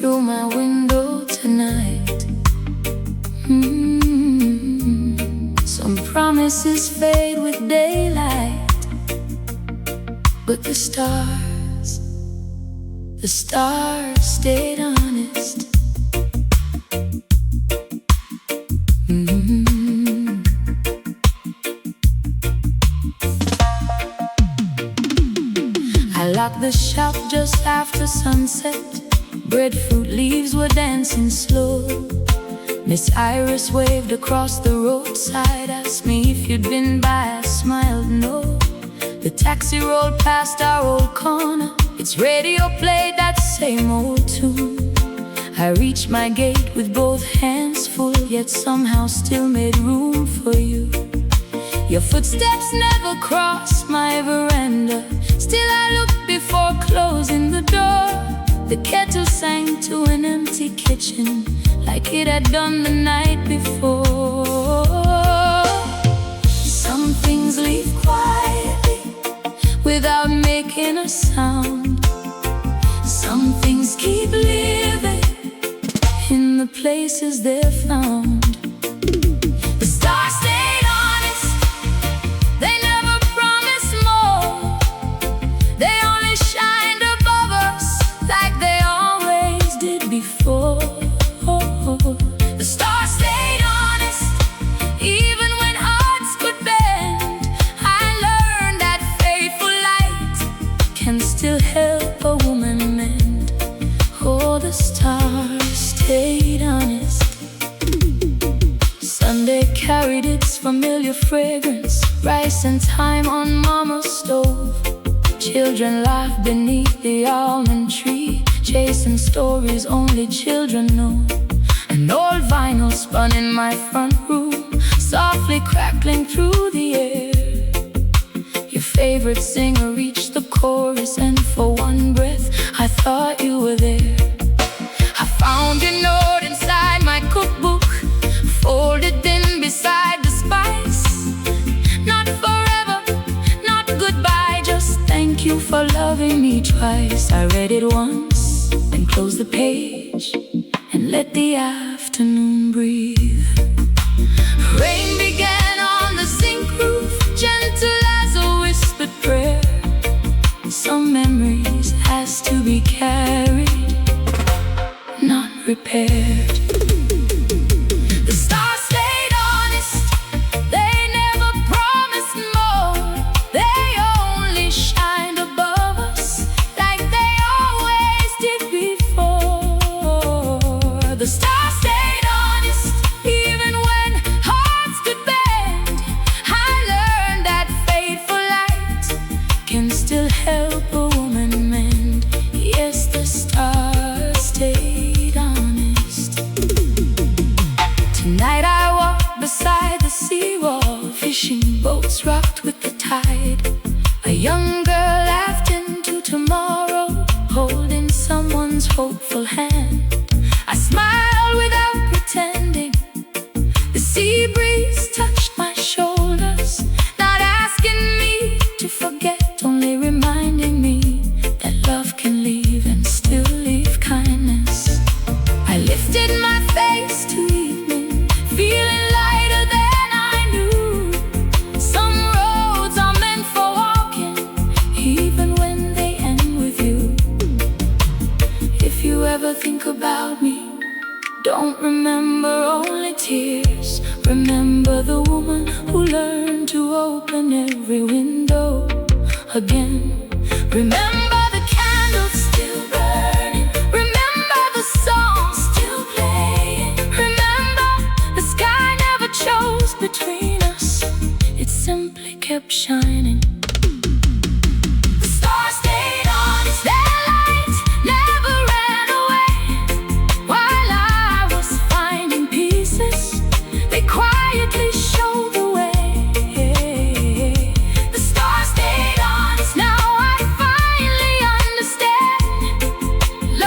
through my window tonight. Some promises fade with daylight, but the stars stayed honest. I locked the shop just after sunset. Breadfruit leaves were dancing slow. Miss Iris waved across the roadside, asked me if you'd been by. I smiled no. The taxi rolled past our old corner. Its radio played that same old tune. I reached my gate with both hands full, yet somehow still made room for you. Your footsteps never crossed my veranda. Still I looked before closing the door. The kettle sang to an empty kitchen, like it had done the night before. Some things leave quietly, without making a sound. Some things keep living in the places they're found. The stars stayed honest, they never promised more. They only shined above us like they always did before. The stars stayed honest, even when hearts could bend. I learned that faithful light can still help a woman mend. Oh, the stars stayed honest. Sunday carried its familiar fragrance, rice and thyme on mama's stove. Children laughed beneath the almond tree, chasing stories only children know. An old vinyl spun in my front room, softly crackling through the air. Your favorite singer reached the chorus, and for one breath I thought you were there. I found your note inside my cookbook, folded in beside the spice. Not forever, not goodbye, just thank you for loving me twice. I read it once, then closed the page and let the afternoon breathe. Rain began on the zinc roof, gentle as a whispered prayer. Some memories has to be carried, not repaired. The stars stayed honest, they never promised more. They only shined above us like they always did before. The stars stayed honest, even when hearts could bend. I learned that faithful light can still help a woman mend. Yes, the stars stayed honest. Tonight I walk beside the seawall, fishing boats rocked with the tide. A young girl laughed into tomorrow, holding someone's hopeful hand. I smiled without pretending. The sea breeze touched my shoulders, not asking me to forget, only reminding me that love can leave and still leave kindness. I lifted my face to evening, feeling lighter than I knew. Some roads are meant for walking, even when they end with you. If you ever think about me, don't remember only tears. Remember the woman who learned to open every window again. Remember the candles still burning. Remember the song still playing. Remember the sky never chose between us, it simply kept shining. The stars stayed honest, their light never ran away. While I was finding pieces, they quietly showed the way. The stars stayed honest, now I finally understand.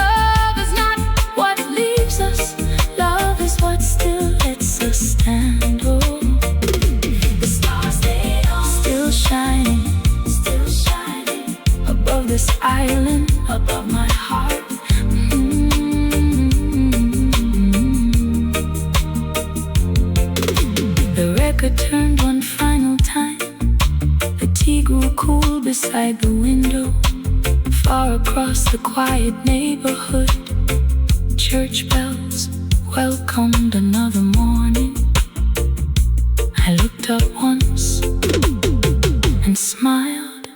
Love is not what leaves us, love is what still lets us stand. Oh, the stars stayed on, still shining. turned one final time. The tea grew cool beside the window. Far across the quiet neighborhood, church bells welcomed another morning. I looked up once and smiled,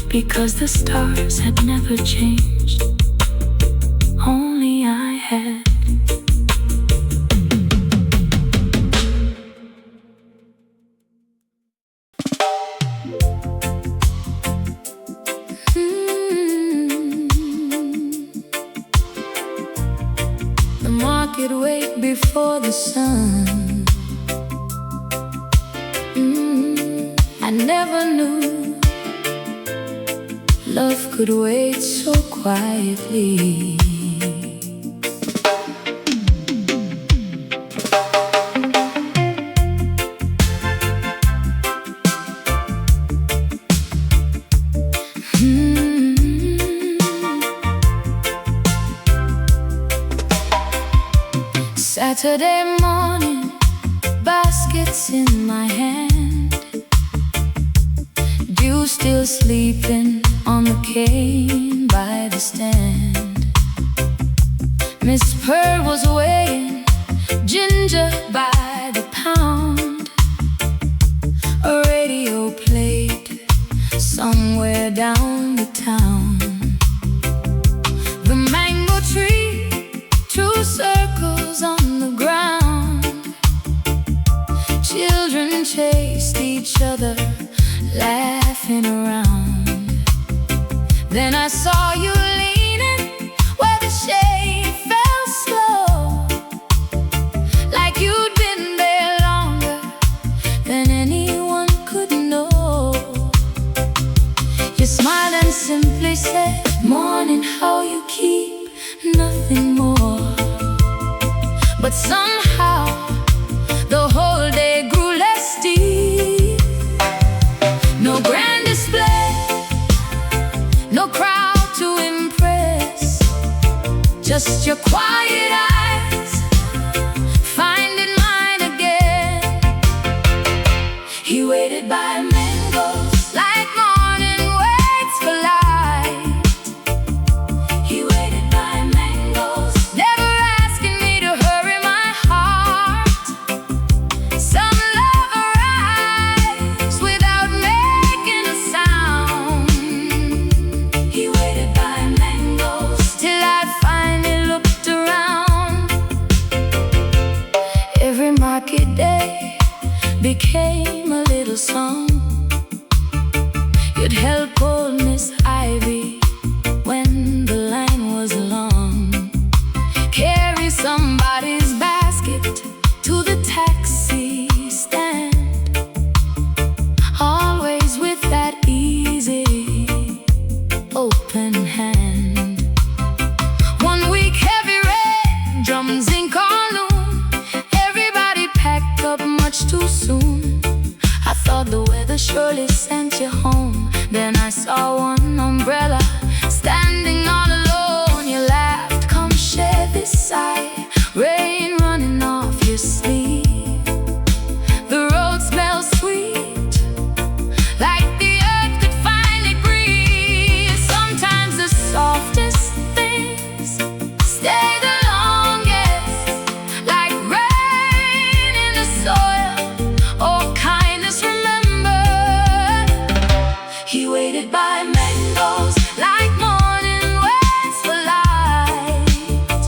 because the stars had never changed, only I had. The market wait before the sun. I never knew love could wait so quietly. Saturday morning, baskets in my hand, dew still sleeping on the cane by the stand. Miss Pearl was weighing ginger by the pound. A radio played somewhere down the town. The mango tree, two circles on the ground. Children chased each other, laughing around. Then I saw you leaning where the shade fell slow, like you'd been there longer than anyone could know. You smiled and simply said, "Morning, how you keep?" Nothing more. But somehow the whole day grew less deep. No grand display, no crowd to impress, just your quiet eyes finding mine again. He waited by mangoes like morning waits for light. He waited by mangoes, never asking me to hurry my heart. Some love arrives without making a sound. He waited by mangoes till I finally looked around. Every market day became a little song. You'd help old Miss Ivy when the line was long, carry somebody's basket to the taxi stand, always with that easy, open hand. One week heavy rain, drum Zinc on noon. Everybody packed up much too soon. I thought the weather surely sent you home. Then I saw one umbrella standing all alone. You laughed, "Come share this sigh." Rain running off your sleeve. The road smells sweet, like the earth could finally breathe. Sometimes the softest things stay the longest, like rain in the soil or kindness remembered. He waited by mangoes like morning waits for light.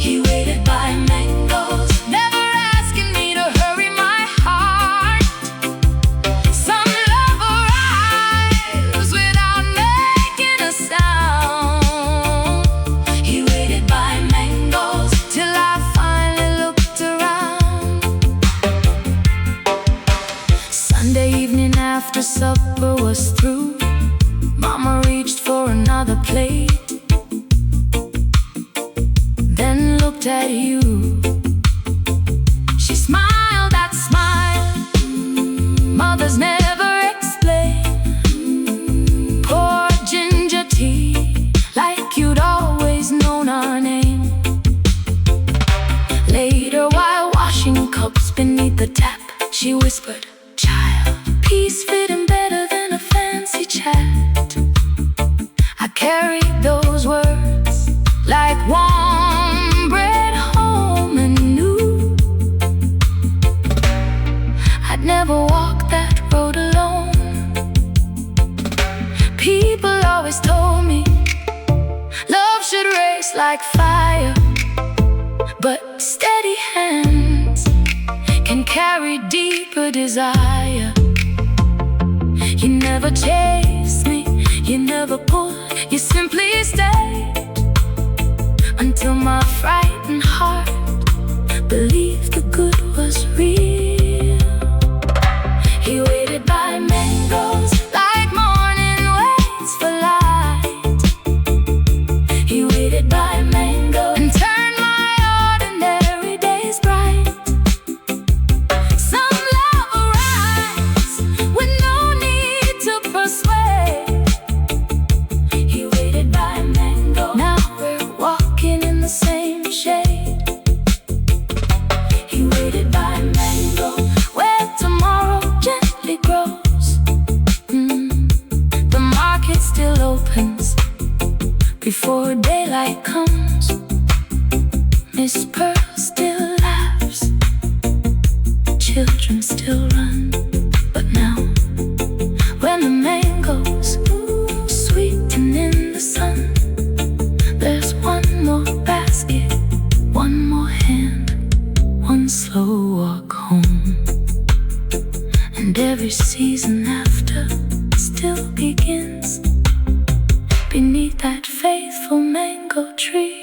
He waited by mangoes, never asking me to hurry my heart. Some love arrives without making a sound. He waited by mangoes till I finally looked around. Sunday evening after supper was through, Mama reached for another plate, then looked at you. She smiled that smile mothers never explain. Pour ginger tea like you'd always known our name. Later, while washing cups beneath the tap, She whispered, "Child, peace fitting better than a fancy chat." I carried those words like warm bread home and new. I'd never walk that road alone. People always told me love should race like fire, but steady hands can carry deeper desire. You never chased me, you never pulled, you simply stayed until my frightened heart believed the good was real. He waited by mangoes like morning waits for light. He waited by mangoes and turned my ordinary days bright. Some love arrives with no need to persuade. He waited by mango. Now we're walking in the same shade. He waited by mango, where tomorrow gently grows. The market still opens before daylight comes. Miss Pearl still laughs, children still run. But now, when the mangoes sweeten in the sun, there's one more basket, one more hand, one slow walk home. And every season after still begins beneath that faithful mango tree.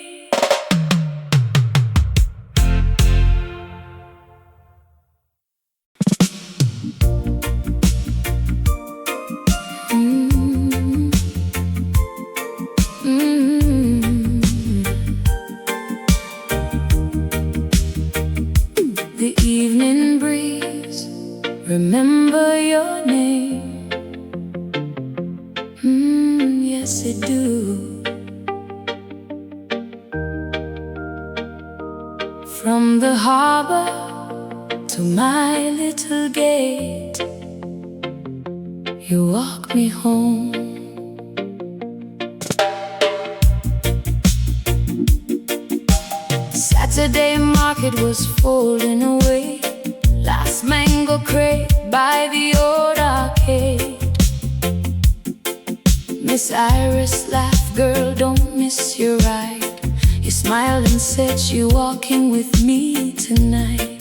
The evening breeze, remember your name. Yes, it do. From the harbor to my little gate, you walk me home. Saturday market was folding away, last mango crate by the old arcade. Miss Iris laughed, "Girl, don't miss your ride." You smiled and said you're walking with me tonight.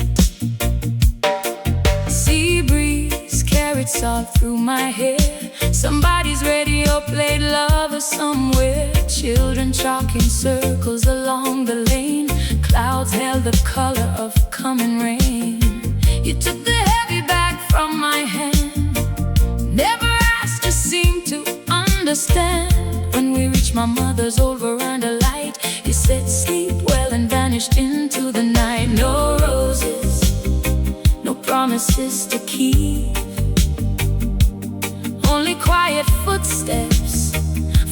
Sea breeze carried soft through my hair. Somebody's radio played Lover somewhere. Children chalking circles along the lane. Clouds held the color of coming rain. You took the heavy bag from my hand, never asked, just seemed to understand. When we reached my mother's old veranda light, you said sleep well and vanished into the night. No roses, no promises to keep, only quiet footsteps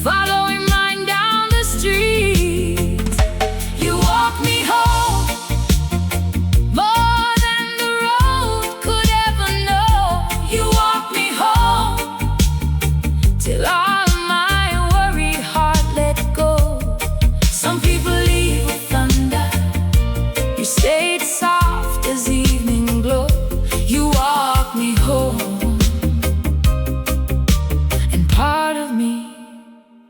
following mine down the street. You walked me home more than the road could ever know. You walked me home till all my worried heart let go. Some people leave with thunder, you stayed soft as evening glow. You walked me home, and part of me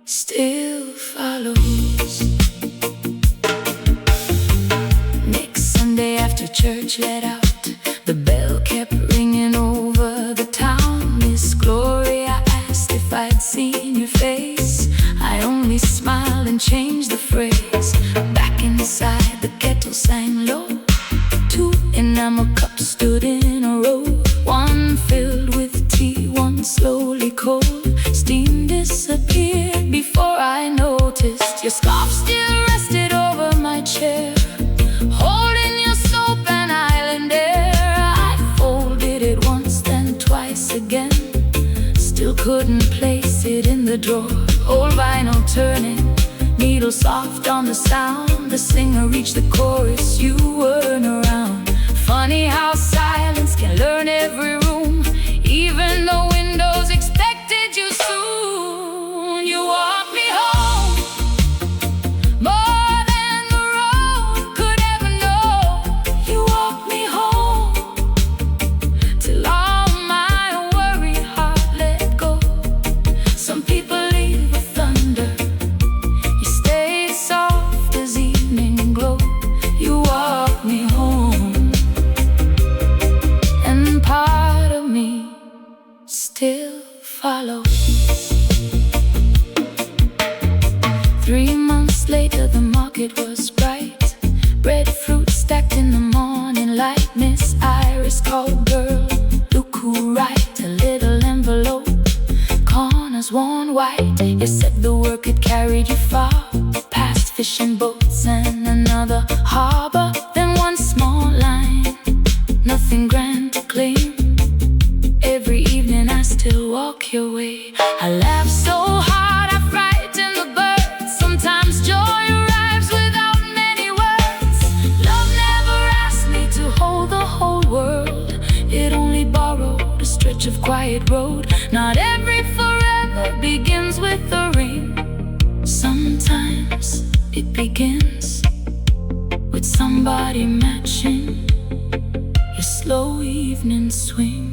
still follows. Next Sunday after church let out, the bell kept ringing over the town. Miss Gloria asked if I'd seen your face. I only smiled and changed the phrase. Back inside, the kettle sang low. 2 enamel cups stood in a row, one filled with tea, one slowly cold. Steam disappeared before I noticed. Your scarf still rested over my chair, holding your soap and island air. I folded it once, then twice again, still couldn't place it in the drawer. Old vinyl turning, needle soft on the sound. The singer reached the chorus, you weren't around. Funny how silence can learn every room, even though windows expected you soon. You walk me home, more than the road could ever know. You walk me home, till all my worried heart let go. Some people leave with thunder, you stay soft as evening glow. You walk me home, and part of me still follows. 3 months later the market was bright, breadfruit stacked in the morning light. Miss Iris called, girl, look who write. A little envelope, corners worn white. You said the work had carried you far, past fishing boats and another harbor. Then one small line, nothing grand to claim. Every evening I still walk your way. I laugh so hard I frighten the birds. Sometimes joy arrives without many words. Love never asked me to hold the whole world, it only borrowed a stretch of quiet road. Not every forever begins with a ring. Sometimes it begins with somebody matching your slow evening swing.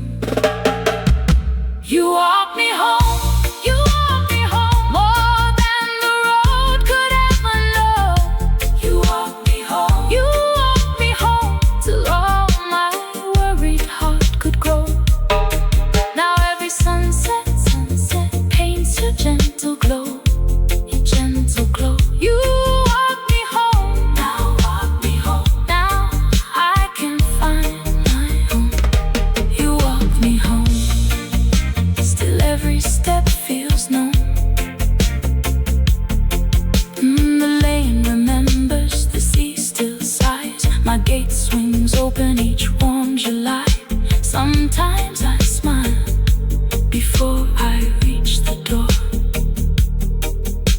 You walk me home, you walk me home, more than the road could ever know. You walk me home, you walk me home, till all my worried heart could grow. Now every sunset paints your gentle glow, your gentle glow. You walk me home, now walk me home. Now I can find my home. You walk me home, still every step feels known. The lane remembers, the sea still sighs. My gate swings open each warm July. Sometimes I smile before I reach the door,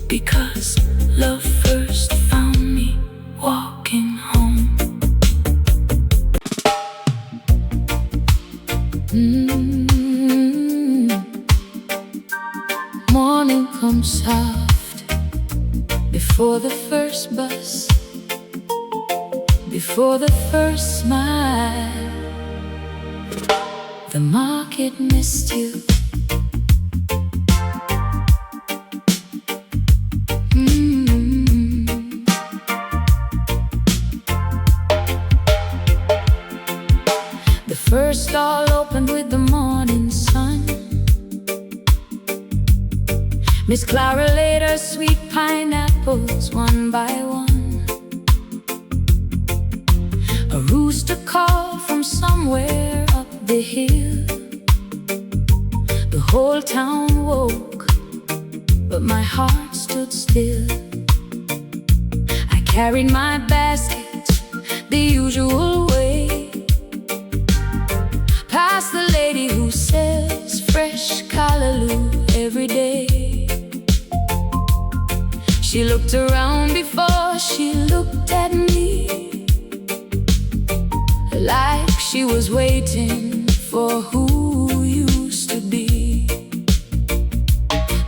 because love first found me walking home. Morning comes soft, before the first bus, before the first smile. The market missed you. The first stall opened with the morning sun. Miss Clara laid her sweet pineapples one by one. A rooster called from somewhere up the hill. The whole town woke, but my heart stood still. I carried my basket the usual way, past the lady who sells fresh callaloo every day. She looked around before she looked at me, like she was waiting for who used to be.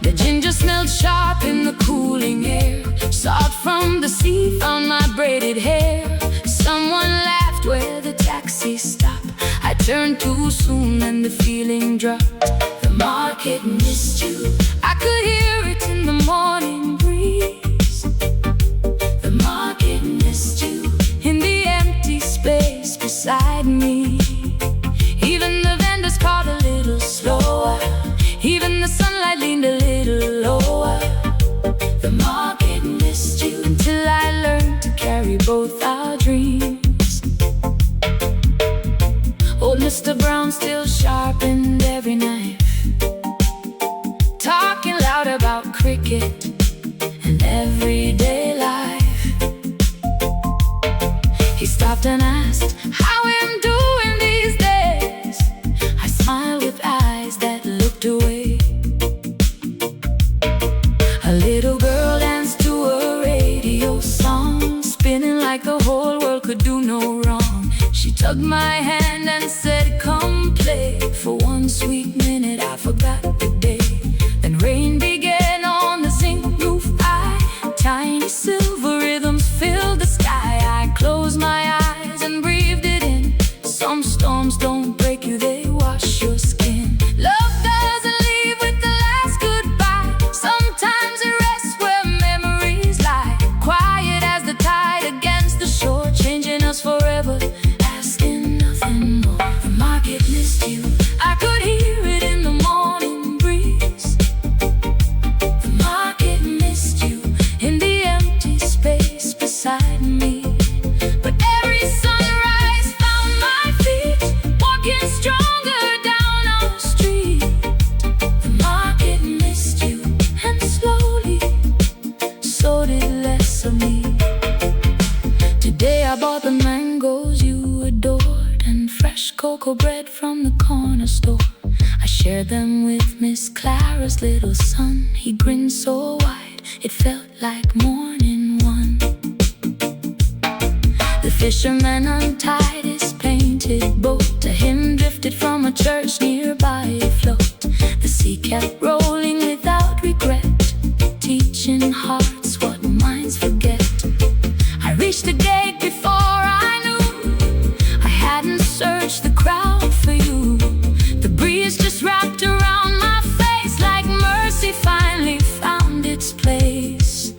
The ginger smelled sharp in the cooling air. Salt from the sea found my braided hair. Someone laughed where the taxi stopped. I turned too soon and the feeling dropped. The market missed you, I could hear it in the morning breeze. The market missed you in the empty space beside me. Even the vendors called a little slower, even the sunlight leaned a little lower. The market missed you until I learned to carry both our dreams. Old Mr. Brown still sharpened every knife, talking loud about cricket and everyday life. He stopped and asked how I'm doing these days. I smiled with eyes that looked away. A little girl danced to a radio song, spinning like the whole world could do no wrong. She took my hand and said, come play. For one sweet minute I forgot the day. Then rain began on the zinc roof. Tiny silver rhythms filled the sky. I closed my eyes and breathed it in. Some storms don't break you, they wash your skin. Love doesn't leave with the last goodbye. Sometimes it rests where memories lie, quiet as the tide against the shore, changing us forever, asking nothing more. The market missed you, I could hear it in the morning breeze. The market missed you in the empty space beside me. But every sunrise found my feet walking stronger down our street. The market missed you, and slowly so did less of me. Today I bought the mangoes you adored and fresh cocoa bread from the corner store. I shared them with Miss Clara's little son. He grinned so wide it felt like morning one. The fisherman untied his painted boat. A hymn drifted from a church nearby afloat. The sea kept rolling without regret, teaching hearts what minds forget. I reached the gate before I knew I hadn't searched the crowd for you. The breeze just wrapped around my face like mercy finally found its place.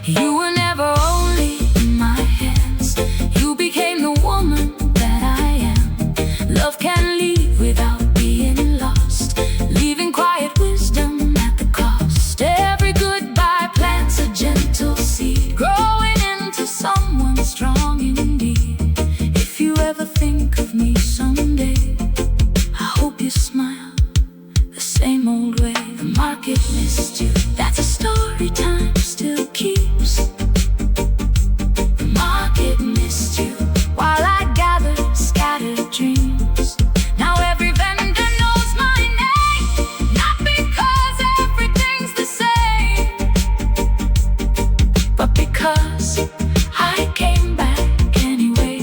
You were never only in my hands, you became the woman that I am. Love can leave without being lost, leaving quiet wisdom at the cost. Every goodbye plants a gentle seed, growing into someone strong indeed. If you ever think of me someday, I hope you smile the same old way. The market missed you, that's a story time still keeps. The market missed you while I gathered scattered dreams. Now every vendor knows my name, not because everything's the same, but because I came back anyway.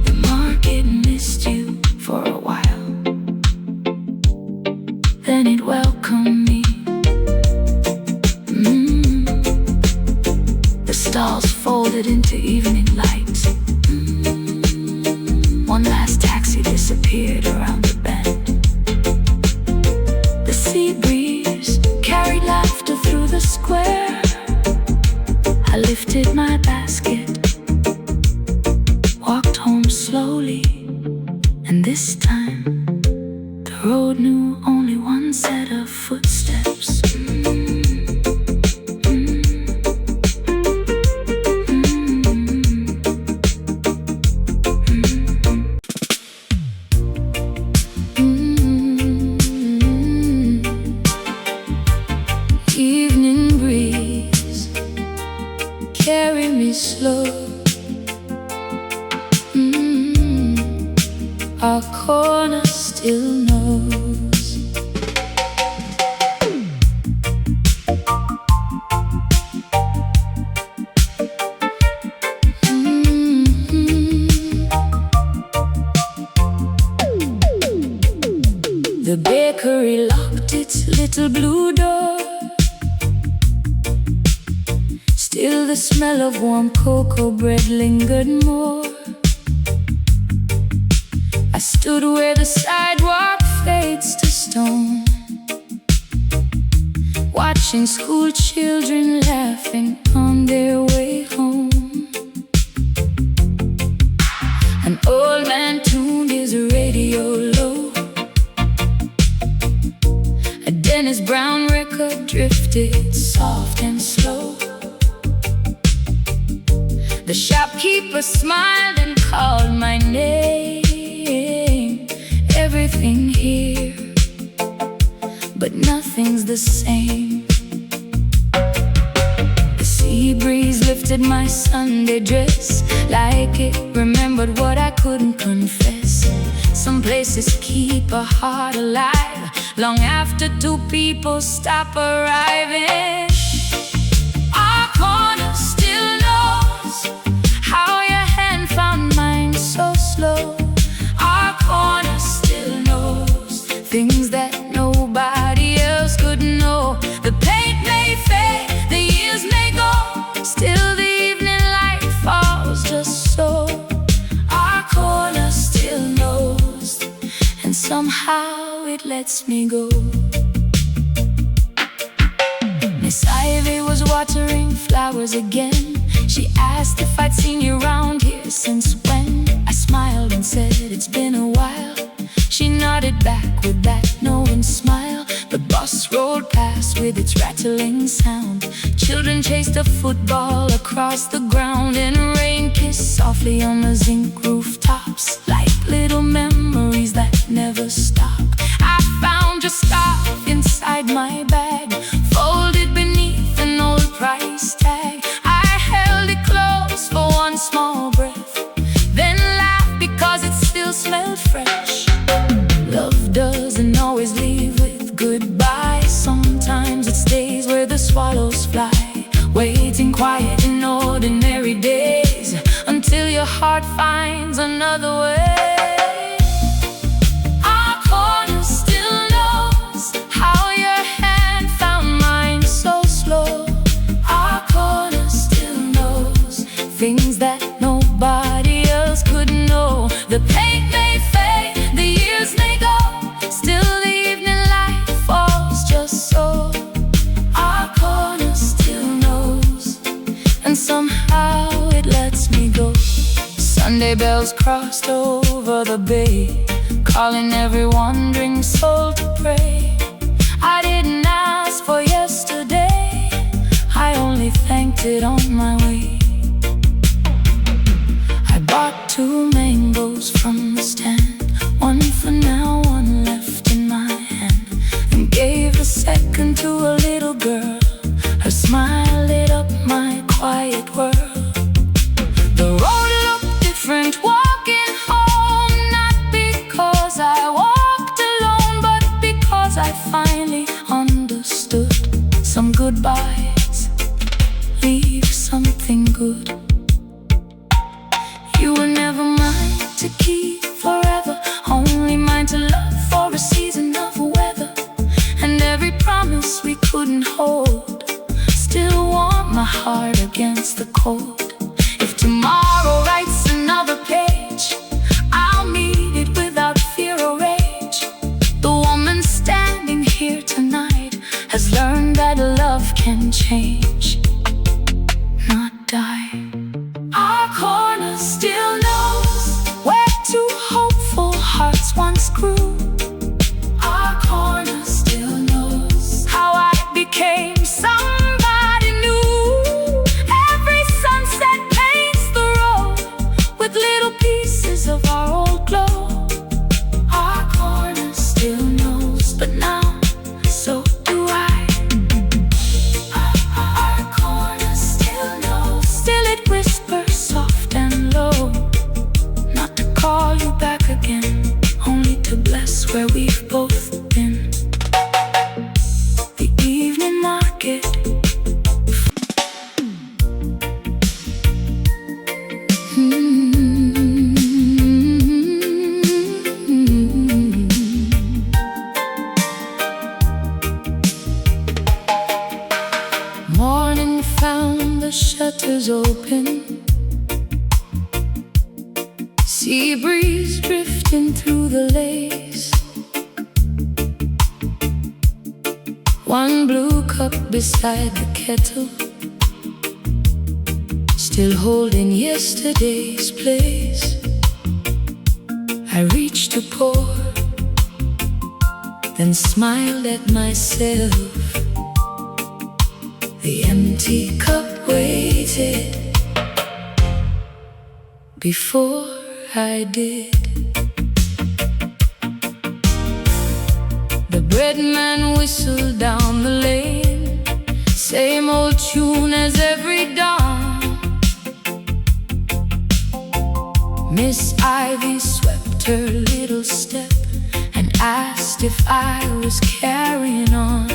The market missed you for a while, then it welcomed me. The stars folded into evening light. One last taxi disappeared around the bend. The sea breeze carried laughter through the square. I lifted my basket, walked home slowly, and this time the road knew only one set of footsteps. Evening breeze, carry me slow. Our corner still knows. The bakery locked its little blue door. Still the smell of warm cocoa bread lingered more. I stood where the sidewalk fades to stone, watching school children laughing on their way home. An old man tuned his radio low. A Dennis Brown record drifted soft and slow. The shopkeeper smiled and called my name. Everything here, but nothing's the same. The sea breeze lifted my Sunday dress, like it remembered what I couldn't confess. Some places keep a heart alive long after two people stop arriving. Our corner still knows somehow it lets me go. Miss Ivy was watering flowers again. She asked if I'd seen you around here since when. I smiled and said it's been a while. She nodded back with that knowing smile. The bus rolled past with its rattling sound. Children chased a football across the ground, and rain kissed softly on the zinc rooftops, like little memories that never stop. I found your scarf inside my bag, folded beneath an old price tag. I held it close for one small breath, then laughed because it still smelled fresh. Love doesn't always leave with goodbye. Sometimes it stays where the swallows fly, waiting quiet in ordinary days, until your heart finds another way. Our corner still knows how your hand found mine so slow. Our corner still knows things that nobody else could know. The paint may fade, the years may go, still the evening light falls just so. Our corner still knows, and somehow it lets me go. Sunday bells crossed over the bay, calling every wandering soul to pray. I didn't ask for yesterday, I only thanked it on my way. I bought 2 mangoes from the stand, one for now, one left in my hand, and gave a second to a little girl. Her smile lit up my quiet world. The road looked different walking home, not because I walked alone, but because I finally understood. Some goodbyes leave something good. You were never mine to keep forever, only mine to love for a season of weather. And every promise we couldn't hold still warm my heart against the cold. If tomorrow writes another page, I'll meet it without fear or rage. The woman standing here tonight has learned that love can change, not die. Our corner still knows where 2 hopeful hearts once grew. Our corner still knows how I became somebody new. Every sunset paints the road with little pieces of our old glow. Our corner still knows, but now so do I. Our corner still knows, still it whispers soft and low, not to call you back again, only to bless where we've both been. The evening market, morning found the shutters open, sea breeze drifting through the lace. One blue cup beside the kettle, still holding yesterday's place. I reached to pour, then smiled at myself. The empty cup waited before I did. The bread man whistled down the lane, same old tune as every dawn. Miss Ivy swept her little step and asked if I was carrying on.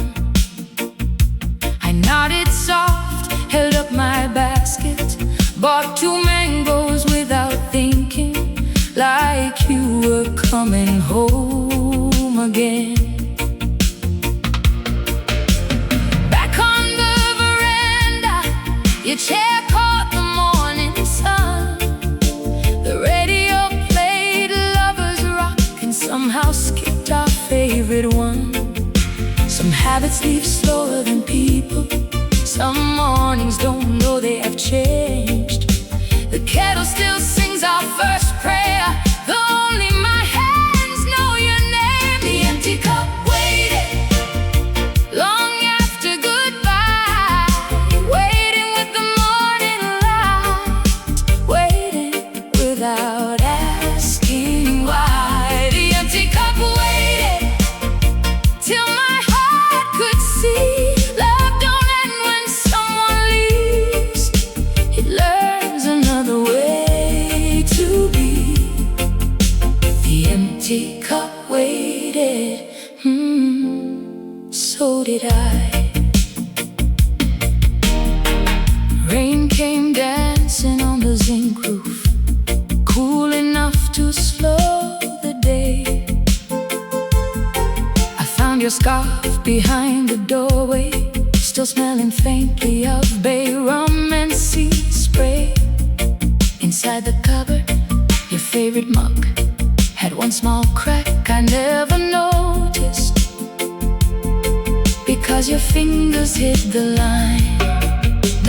I nodded soft, held up my basket, bought 2 mangoes without thinking, like you were coming home again. Back on the veranda, your chair caught the morning sun. The radio played Lovers Rock and somehow skipped favorite one. Some habits leave slower than people. Some mornings don't know they have changed. The kettle still sings our first prayer, though only my hands know your name. The empty cup waited long after goodbye, waiting with the morning light, waiting without asking why. The empty cup waited till my heart could see love don't end when someone leaves. It learns another way to be. The empty cup waited, so did I. Rain came dancing on the zinc roof, cool enough to slow the day. I found your scarf behind the doorway, still smelling faintly of bay rum and sea spray. Inside the cupboard, your favorite mug had one small crack I never noticed, because your fingers hit the line.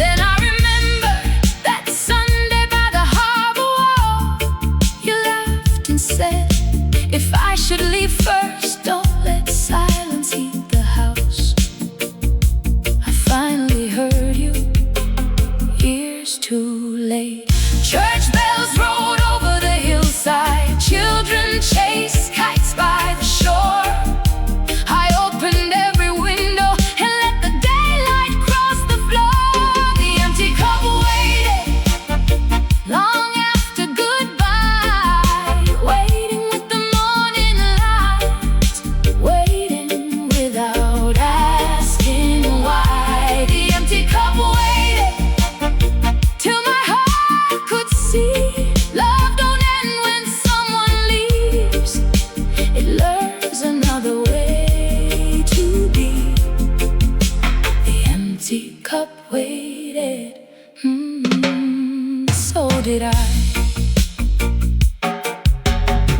Then I remember that Sunday by the Harbour wall. You laughed and said, if I should leave first, don't let silence heat the house. I finally heard you, years too late. Church bells rolled over the hillside, children chased kites by the shore. I opened every window and let the daylight cross the floor. The empty cup waited long after goodbye, waiting with the morning light, waiting without asking why. The empty cup waited till my heart could see love don't end when someone leaves. It learns another way to be. The empty cup waited, so did I.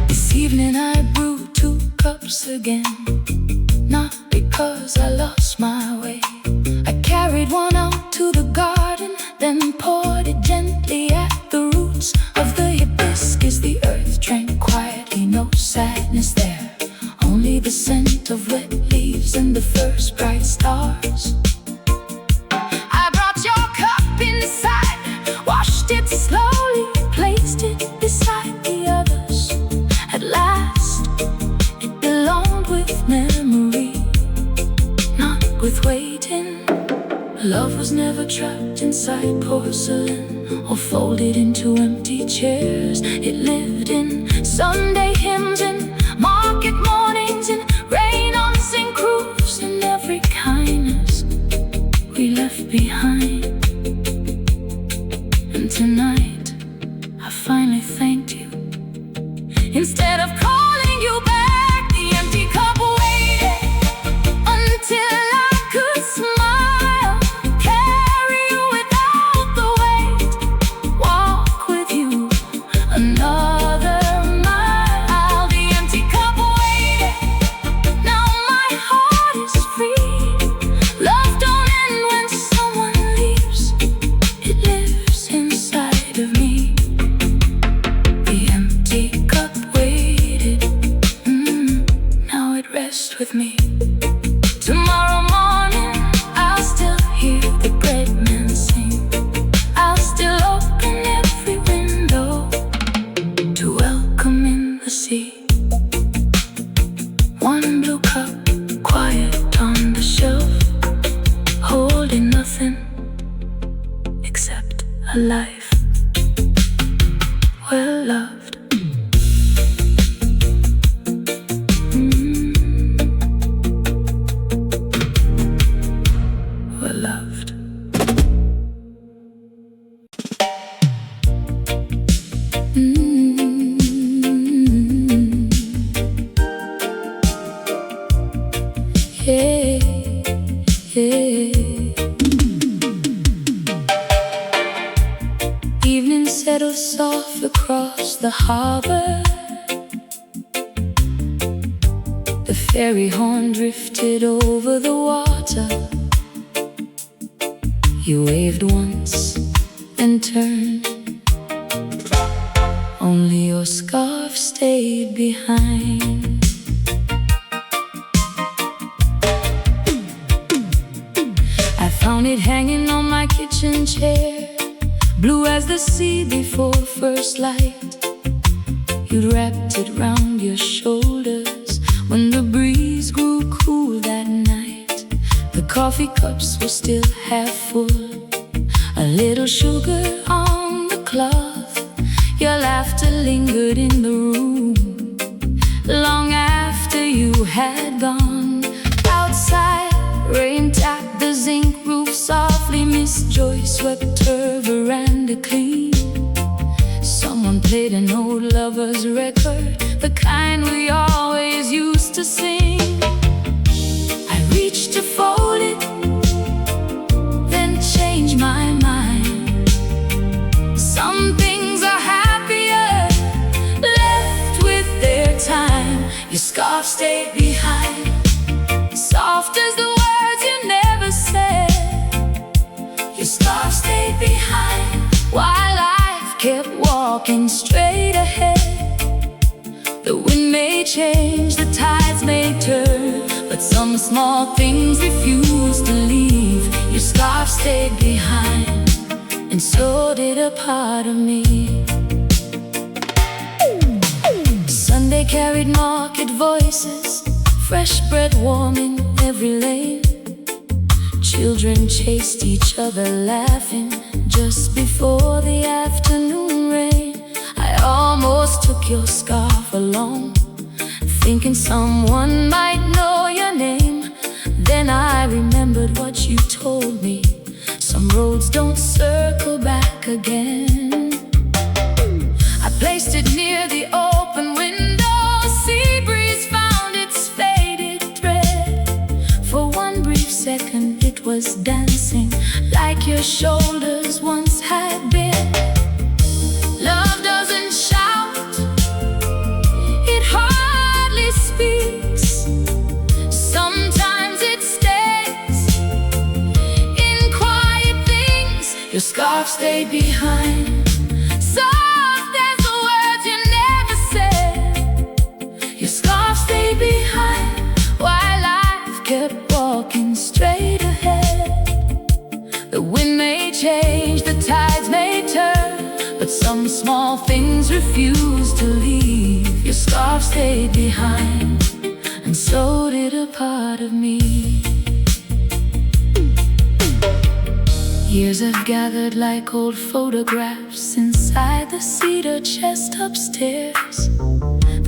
This evening I brewed 2 cups again, not because I lost my way. I carried one out to the garden, then poured it gently at the roots of the hibiscus. The earth drank quietly, no sadness there, only the scent of wet leaves and the first bright stars. I brought your cup inside, washed it slowly, placed it beside the others. At last, it belonged with memory, not with waiting. Love was never trapped inside porcelain or folded into empty chairs. It lived in Sunday hymns and market mornings, and rain on zinc roofs, and every kindness we left behind. And tonight, I finally thanked you. Instead of calling you back, the empty cup waited until I could smile, carry you without the weight, walk with you another mile. The empty cup waited, now my heart is free. Love don't end when someone leaves, it lives inside of me. The empty cup waited, now it rests with me. Tomorrow morning, I'll still hear the bread man sing. I'll still open every window to welcome in the sea. One blue cup, quiet on the shelf, holding nothing except a life well loved. Well loved. Yeah, yeah. ferry horn drifted over the water. You waved once and turned. Only your scarf stayed behind. I found it hanging on my kitchen chair, blue as the sea before first light. You'd wrapped it round your shoulders when the breeze grew cool that night. The coffee cups were still half full, a little sugar on the cloth. Your laughter lingered in the room long after you had gone. Outside, rain tapped the zinc roof softly. Miss Joy swept her veranda clean. Someone played an old lover's record, the kind we always used to sing. I reached to fold it, then changed my mind. Some things are happier left with their time. Your scarf stayed behind, soft as the words you never said. Your scarf stayed behind while life kept walking straight ahead. The wind may change, the tides may turn, but some small things refuse to leave. Your scarf stayed behind, and so did a part of me. Sunday carried market voices, fresh bread warming every lane. Children chased each other laughing just before the afternoon rain. I almost took your scarf along, thinking someone might know your name. Then I remembered what you told me: some roads don't circle back again. I placed it near the open window. Sea breeze found its faded thread. For one brief second it was dancing like your shoulders once had been. Love doesn't shout, it hardly speaks. Sometimes it stays in quiet things. Your scarf stayed behind, soft as the words you never said. Your scarf stayed behind while life kept walking straight ahead. The wind may change, the tides may turn, but some small things refuse to leave. Your scarf stayed behind, and so did a part of me. Years have gathered like old photographs inside the cedar chest upstairs.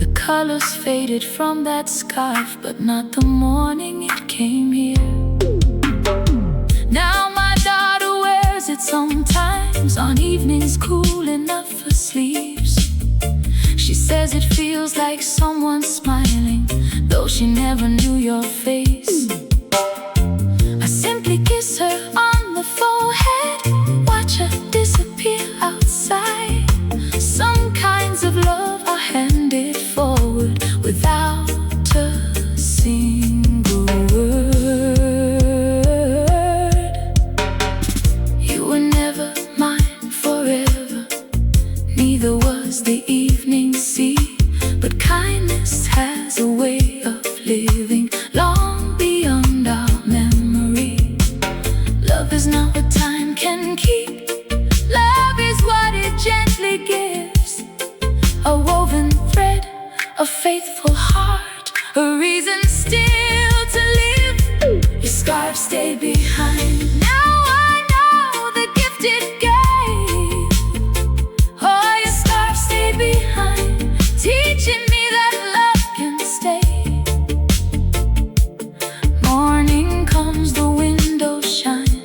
The colors faded from that scarf, but not the morning it came here. Now my daughter wears it sometimes on evenings cool enough for sleeps. She says it feels like someone smiling, though she never knew your face. I simply kiss her on the forehead, watch her disappear outside. Some kinds of love are handed forward without a single word. You were never mine forever, neither was the evening sea. But kindness has a way of living long beyond our memory. Love is not what time can keep. Love is what it gently gives. A woven thread, a faithful heart, a reason still to live. Your scarf stayed behind. Now I know the gift it gave. Oh, your scarf stayed behind, teaching me that love can stay. Morning comes, the windows shine,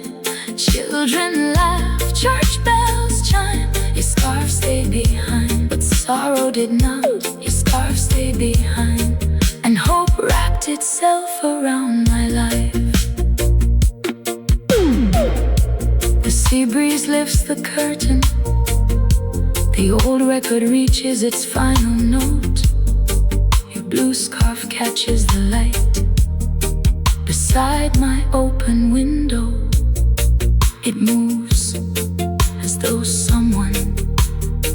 children laugh, church bells chime. Your scarf stayed behind, but sorrow did not. Your scarf stayed behind, and hope wrapped itself around my life. The sea breeze lifts the curtain, the old record reaches its final note. Your blue scarf catches the light beside my open window. It moves as though someone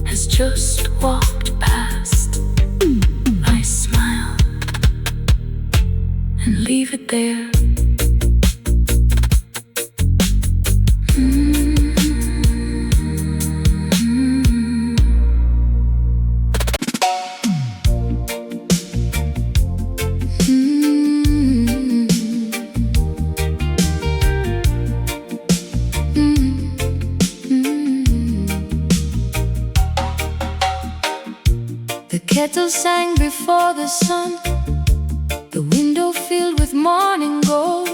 has just walked past. I smile and leave it there. The kettle sang before the sun, the window filled with morning gold.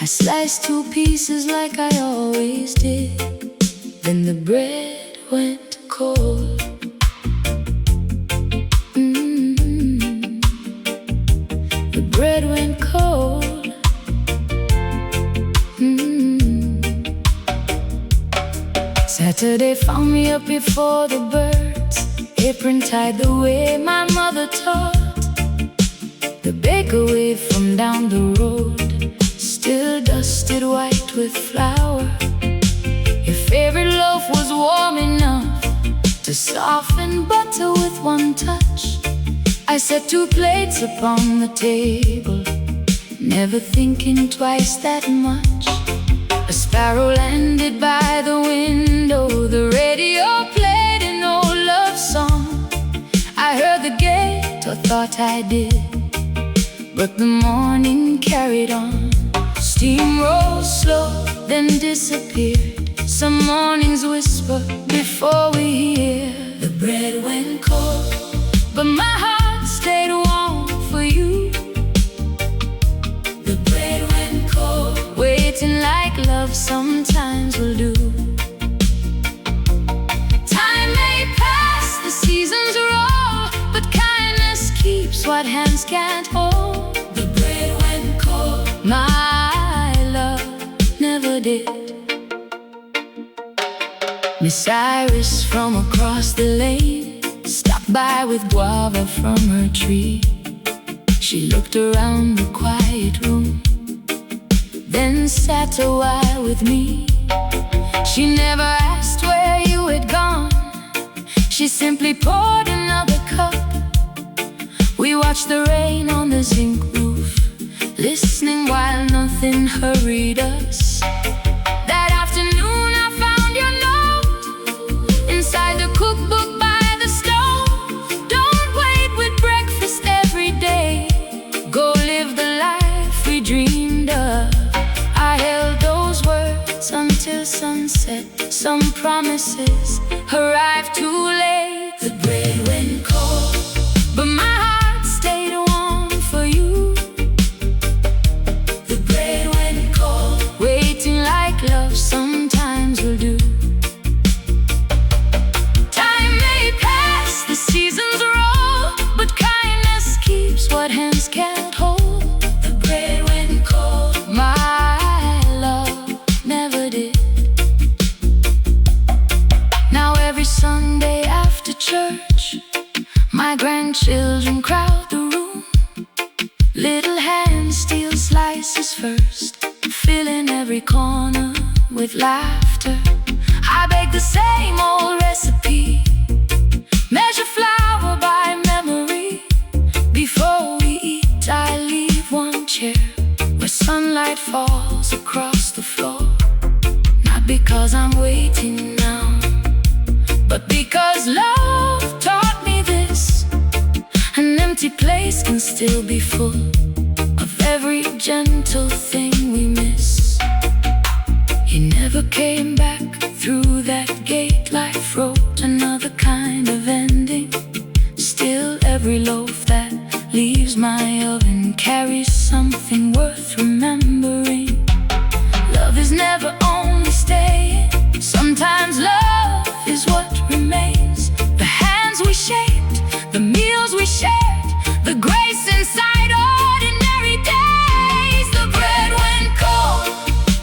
I sliced 2 pieces like I always did. Then the bread went cold. The bread went cold. Saturday found me up before the birds, apron tied the way my mother taught. The baker waved from down the road, still dusted white with flour. Your favorite loaf was warm enough to soften butter with one touch. I set 2 plates upon the table, never thinking twice that much. A sparrow landed by the window, the radio played an old love song. I heard the gate, or thought I did, but the morning carried on. Steam rose slow, then disappeared. Some mornings whisper before we hear. The bread went cold, but my heart stayed warm for you. The bread went cold, waiting like love sometimes will do. Time may pass, the seasons roll, but kindness keeps what hands can't hold. The bread went cold, my love never did. Miss Iris from across the lane stopped by with guava from her tree. She looked around the quiet room, then sat a while with me. She never asked where you had gone, she simply poured another cup. We watched the rain on the zinc roof, listening while nothing hurried us. That afternoon I found your note inside the cookbook by the stove. Don't wait with breakfast every day, go live the life we dreamed of. I held those words until sunset. Some promises arrived too late. The bread went cold, but my heart stayed warm for you. The bread went cold, waiting like love sometimes will do. Time may pass, the seasons roll, but kindness keeps what hands can't hold. The bread went cold, my love never did. Now every Sunday after church, my grandchildren crowd the room. Little hands steal slices first, filling every corner with laughter. I bake the same old recipe, measure flour by memory. Before we eat, I leave one chair where sunlight falls across the floor. Not because I'm waiting now, but because love taught me this. An empty place can still be full of every gentle thing we miss. You never came back through that gate. Life wrote another kind of ending. Still every loaf that leaves my oven carries something worth remembering. Love is never only staying, sometimes love is what remains. The hands we shaped, the meals we shared, the grace inside ordinary days. The bread went cold,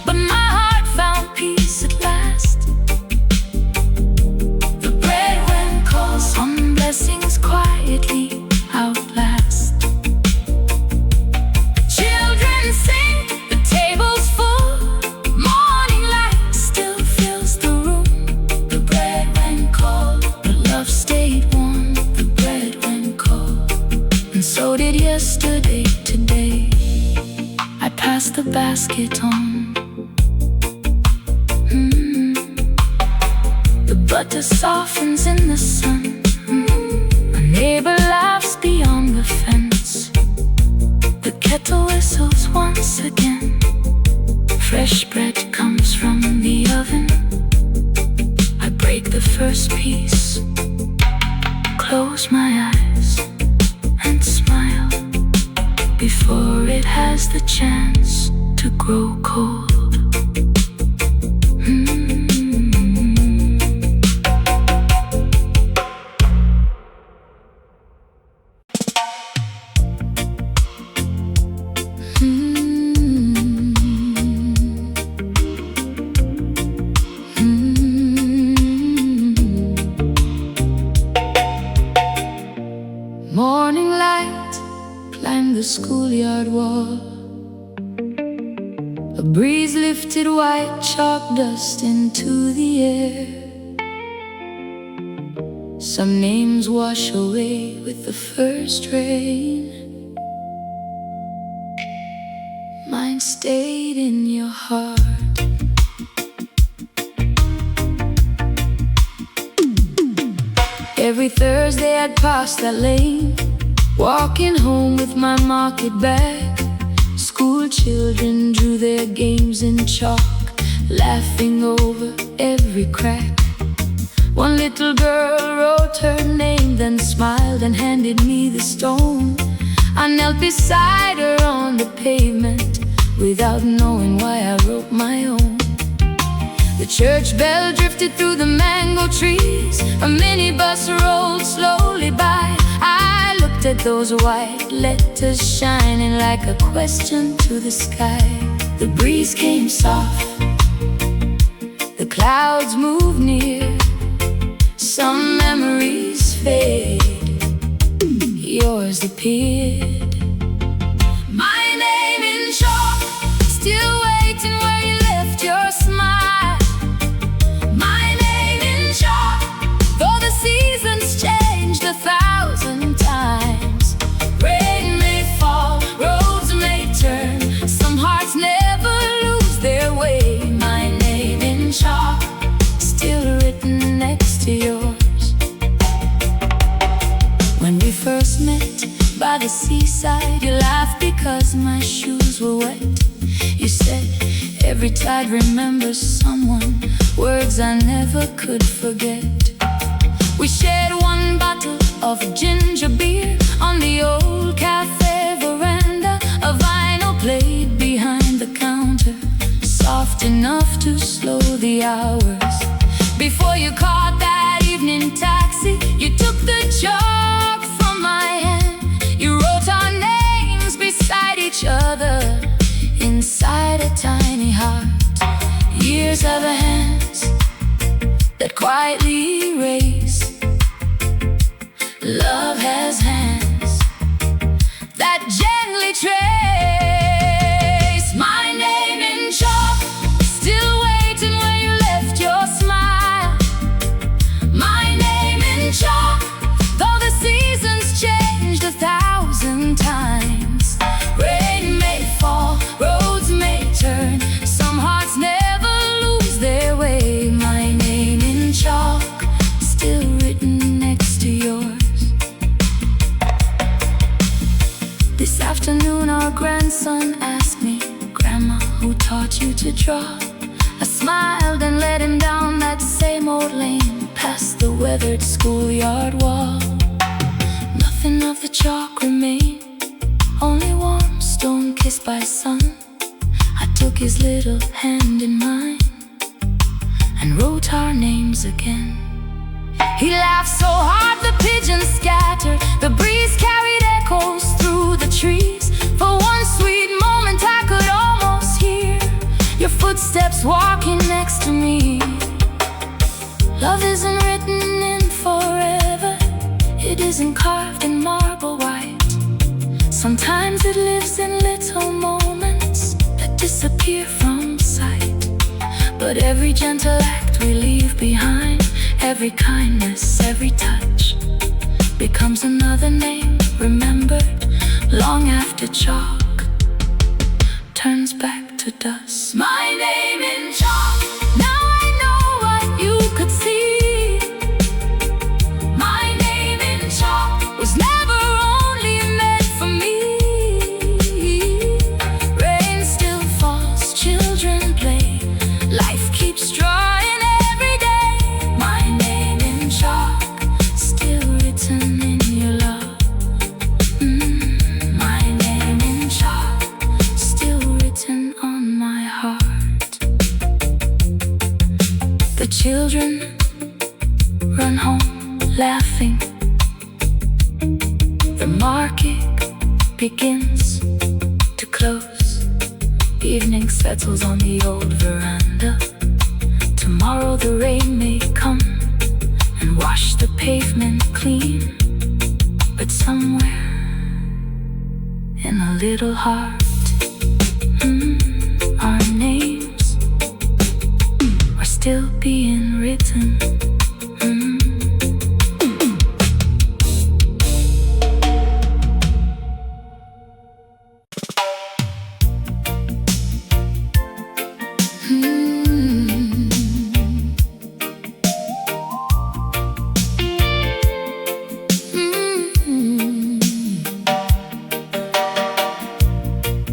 but my heart found peace at last. The bread went cold, some blessings quietly outlast. and so did yesterday. Today I passed the basket on. The butter softens in the sun. A neighbor laughs beyond the fence. The kettle whistles once again. Fresh bread comes from the oven. I break the first piece, close my eyes and smile before it has the chance to grow cold. Morning light climbed the schoolyard wall. A breeze lifted white chalk dust into the air. Some names wash away with the first rain. Mine stayed in your heart. Every Thursday I'd pass that lane, walking home with my market bag. School children drew their games in chalk, laughing over every crack. One little girl wrote her name, then smiled and handed me the stone. I knelt beside her on the pavement, without knowing why I wrote my own. The church bell drifted through the mango trees. A minibus rolled slowly by. I looked at those white letters shining like a question to the sky. The breeze came soft, the clouds moved near. Some memories fade, yours appeared. My name in chalk, still waiting where you left your smile. My name in chalk, though the seasons changed 1,000 times. Rain may fall, roads may turn, some hearts never lose their way. My name in chalk, still written next to yours. When we first met by the seaside, you laughed because my shoes were wet. You said, every tide remembers someone, words I never could forget. We shared one bottle of ginger beer on the old cafe veranda. A vinyl played behind the counter, soft enough to slow the hours. Before you caught that evening taxi, you took the chalk from my hand. You wrote our names beside each other, inside a tiny heart. Years are the hands that quietly erase. Love has hands that gently trace. My name in chalk, still waiting where you left your smile. My name in chalk, though the seasons changed 1,000 times. Rain may fall, roads may turn, some hearts never lose their way. My name in chalk, still written next to yours. This afternoon our grandson asked me, Grandma, who taught you to draw? I smiled and led him down that same old lane, past the weathered schoolyard wall. Nothing of the chalk remained, only warm stone kissed by sun. I took his little hand in mine and wrote our names again. He laughed so hard the pigeons scattered, the breeze carried echoes through the trees. For one sweet moment I could almost hear your footsteps walking next to me. Love isn't written in forever, it isn't carved in marble white. Sometimes it lives in little moments that disappear from sight. But every gentle act we leave behind, every kindness, every touch, becomes another name remembered to chalk turns back to dust. My name in chalk. Now I know what you could see. My name in chalk was never only meant for me. Rain still falls, children play, life keeps drawing every day. My name in chalk, still written in your love. My name in chalk, still written on my heart. The children run home laughing. The market begins to close. Evening settles on the old veranda. Tomorrow the rain may come and wash the pavement clean, but somewhere in a little heart, our names are still being written.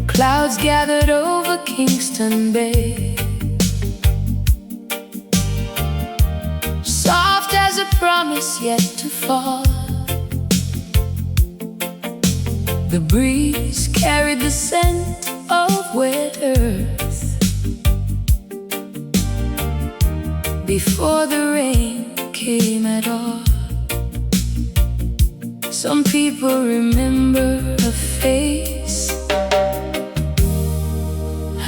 Clouds gathered over Kingston Bay, soft as a promise yet to fall. The breeze carried the scent of wet earth before the rain came at all. Some people remember a face,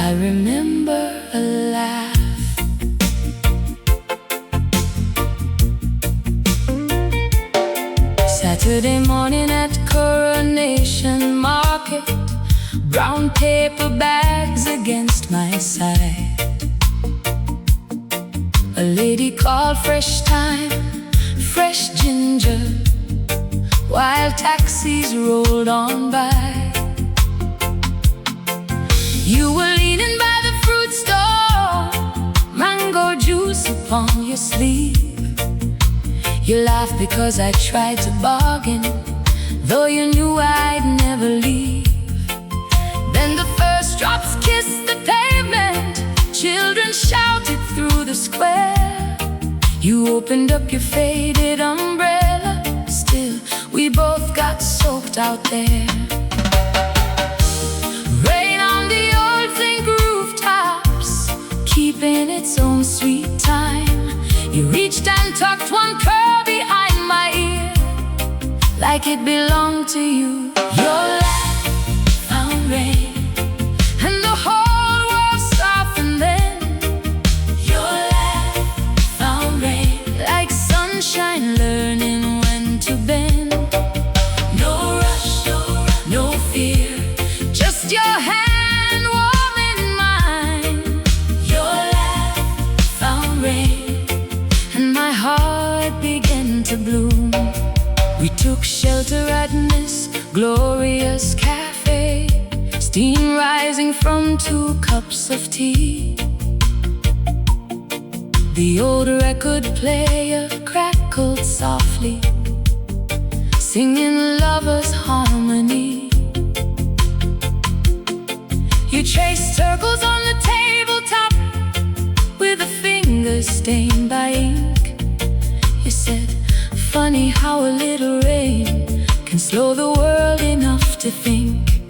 I remember a laugh. Saturday morning at Coronation Market, brown paper bags against my side. A lady called fresh thyme, fresh ginger, while taxis rolled on by. You were leaning by the fruit store, mango juice upon your sleeve. You laughed because I tried to bargain, though you knew I'd never leave. Then the first drops kissed the pavement, children shouted through the square. You opened up your faded umbrella, still we both got soaked out there. Keeping its own sweet time. You reached and tucked one curl behind my ear, like it belonged to you. Your laugh found rain, and the whole world softened then. Your laugh found rain, like sunshine learning when to bend. No rush, no fear, just your hand. To bloom. We took shelter at this glorious cafe, steam rising from 2 cups of tea. The old record player crackled softly, singing lovers' harmony. You traced circles on the tabletop with a finger stained by ink. You said, funny how a little rain can slow the world enough to think.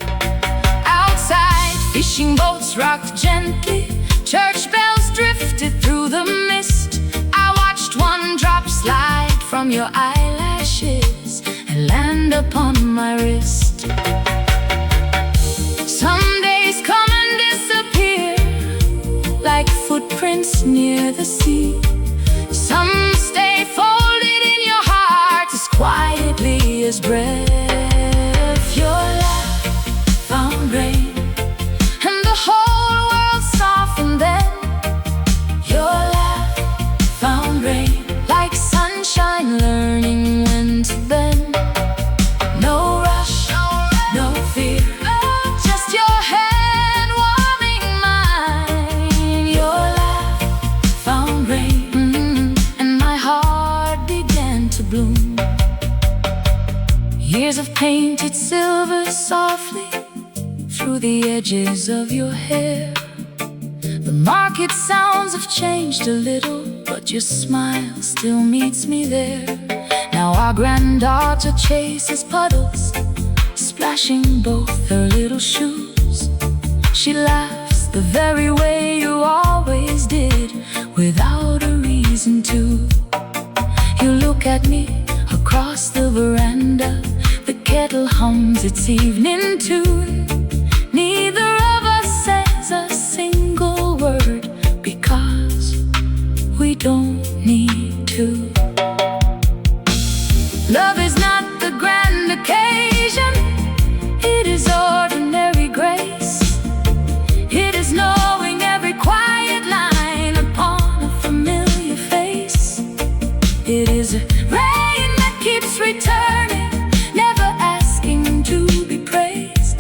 Outside, fishing boats rocked gently, church bells drifted through the mist. I watched one drop slide from your eyelashes and land upon my wrist. Some days come and disappear, like footprints near the sea. Some stay folded in your heart as quietly as breath. Your laugh found rain, and the whole world softened then. Your laugh found rain, like sunshine learning when to bend. No rush, painted silver softly through the edges of your hair. The market sounds have changed a little, but your smile still meets me there. Now our granddaughter chases puddles, splashing both her little shoes. She laughs the very way you always did, without a reason to. You look at me across the veranda, the kettle hums its evening tune. Neither of us says a single word, because we don't need to. Love is not the grand occasion, it is ordinary grace. It is knowing every quiet line upon a familiar face. It is a rain that keeps returning, never asking to be praised.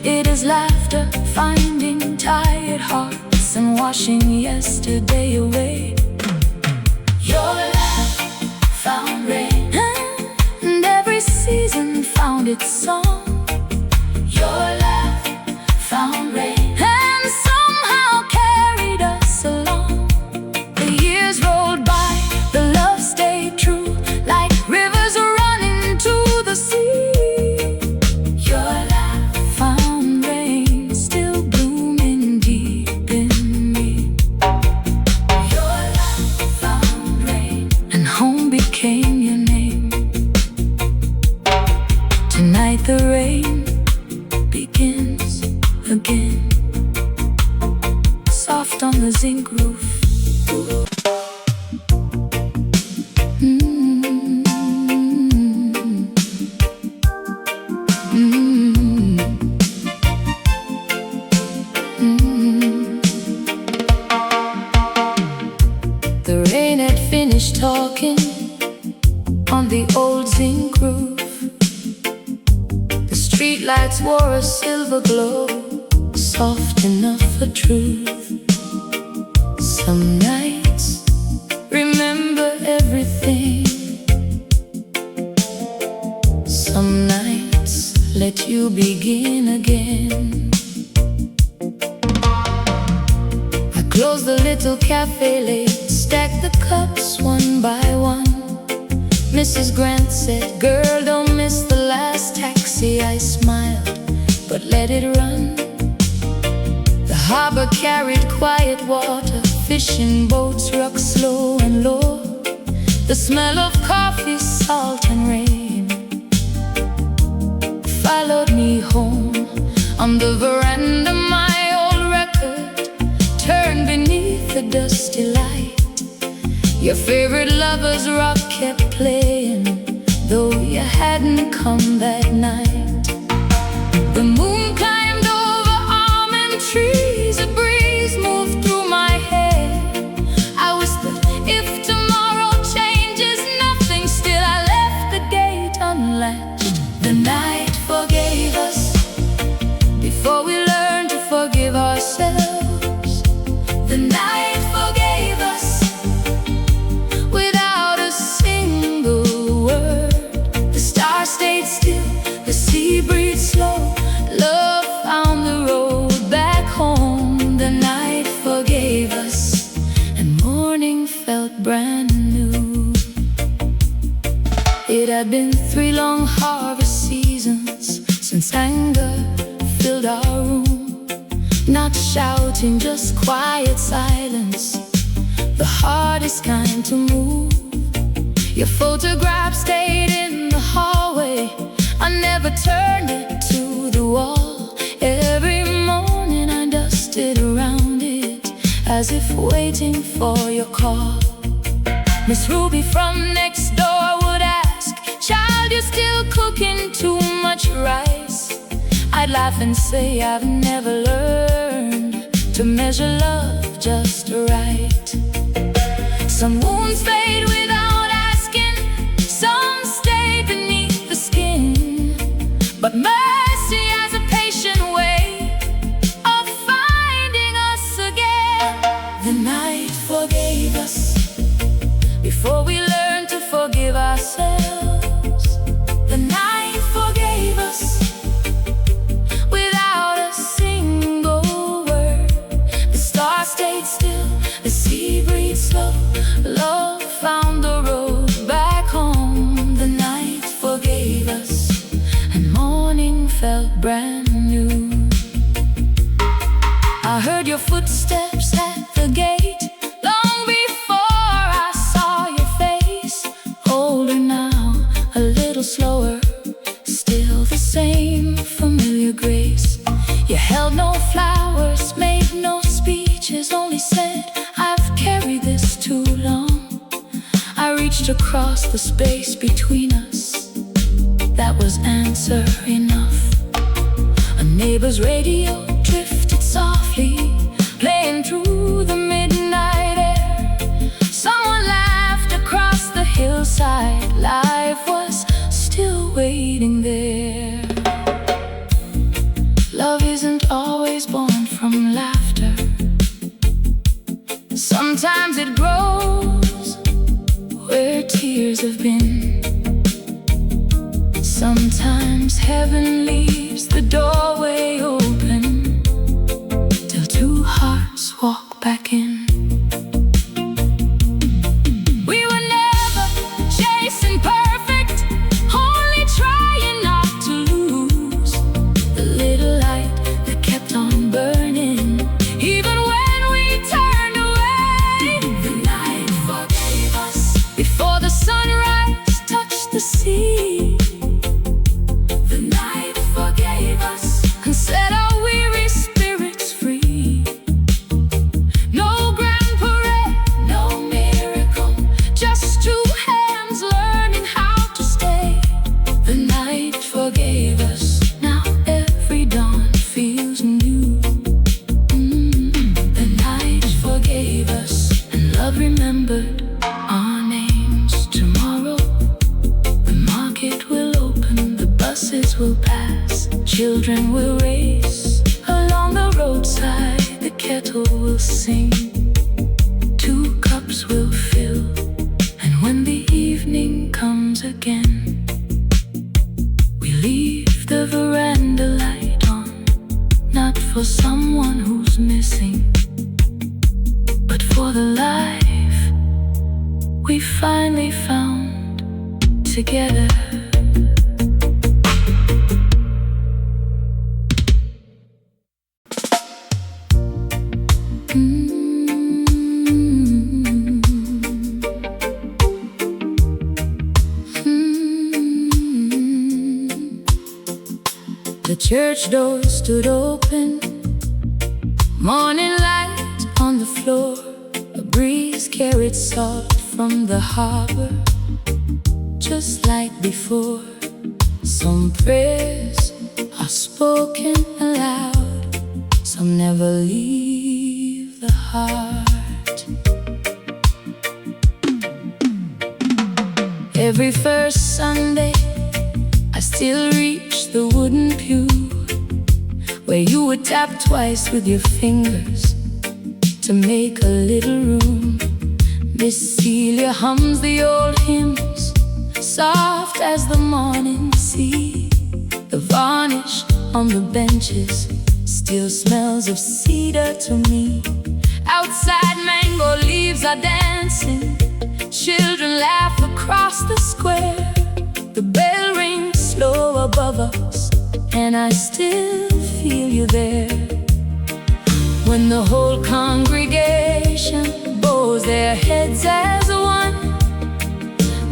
It is laughter finding tired hearts and washing yesterday away. Your laugh found rain, and every season found its song. Your laugh found rain, and somehow carried us along. The years rolled by, the love stayed true, like rivers running to the sea. Your laugh found rain, still blooming deep in me. Your laugh found rain, and home became your name. Tonight the rain begins again, soft on the zinc roof. The rain had finished talking on the old zinc roof. The streetlights wore a silver glow, soft enough for truth. Some nights remember everything, some nights let you begin again. I closed the little cafe late, stacked the cups one by one. Mrs. Grant said, "Girl, don't miss the last taxi." I smiled, but let it run. The harbor carried quiet water, fishing boats rocked slow and low. The smell of coffee, salt and rain followed me home. On the veranda my old record turned beneath the dusty light. Your favorite Lovers Rock kept playing, though you hadn't come that night. The moon climbed over almond trees, a breeze moved through my hair. I whispered, if tomorrow changes nothing, still I left the gate unlatched. The night forgave us before we learned to forgive ourselves. The night forgave us without a single word. The stars stayed still, the sea breathed slow. Love found the road back home. The night forgave us, and morning felt brand new. It had been 3 long harvest seasons since anger filled our room. Not shouting, just quiet silence, the hardest kind to move. Your photograph stayed in the hallway, I never turned it to the wall. Every morning I dusted around it, as if waiting for your call. Miss Ruby from next door would ask, "Child, you still cooking too much rice?" I'd laugh and say, "I've never learned to measure love just right." Some wounds fade without asking, some stay beneath the skin, but mercy has a patient way of finding us again. The night forgave us before we learned to forgive ourselves. The night forgave felt brand new. I heard your footsteps at the gate long before I saw your face. Older now, a little slower, still the same familiar grace. You held no flowers, made no speeches, only said, I've carried this too long. I reached across the space between us, that was answer enough. A neighbor's radio drifted softly, playing through the midnight air. Someone laughed across the hillside, life was still waiting there. Love isn't always born from laughter. Sometimes it grows where tears have been. Sometimes heaven leaves the doorway open till two hearts walk back in. We were never chasing perfect, only trying not to lose the little light that kept on burning. Even when we turned away, the night forgave us. Before the sunrise touched the sea, the night forgave us and set our weary spirits free. No grand parade, no miracle, just two hands learning how to stay. The night forgave us, now every dawn feels new. The night forgave us, and love remembered our names. Tomorrow the market will open, the buses will pass, children will race along the roadside, the kettle will sing, two cups will fill, and when the evening comes again, we leave the veranda light on, not for someone who's missing, but for the life we finally found together. The church door stood open, morning light on the floor. A breeze carried salt from the harbor, just like before. Some prayers are spoken aloud, some never leave the heart. Every first Sunday I still reach the wooden pew where you would tap twice with your fingers to make a little room. Miss Celia hums the old hymns, soft as the morning sea. The varnish on the benches still smells of cedar to me. Outside mango leaves are dancing, children laugh across the square. The bell rings slow above us, and I still feel you there. When the whole congregation bows their heads as one,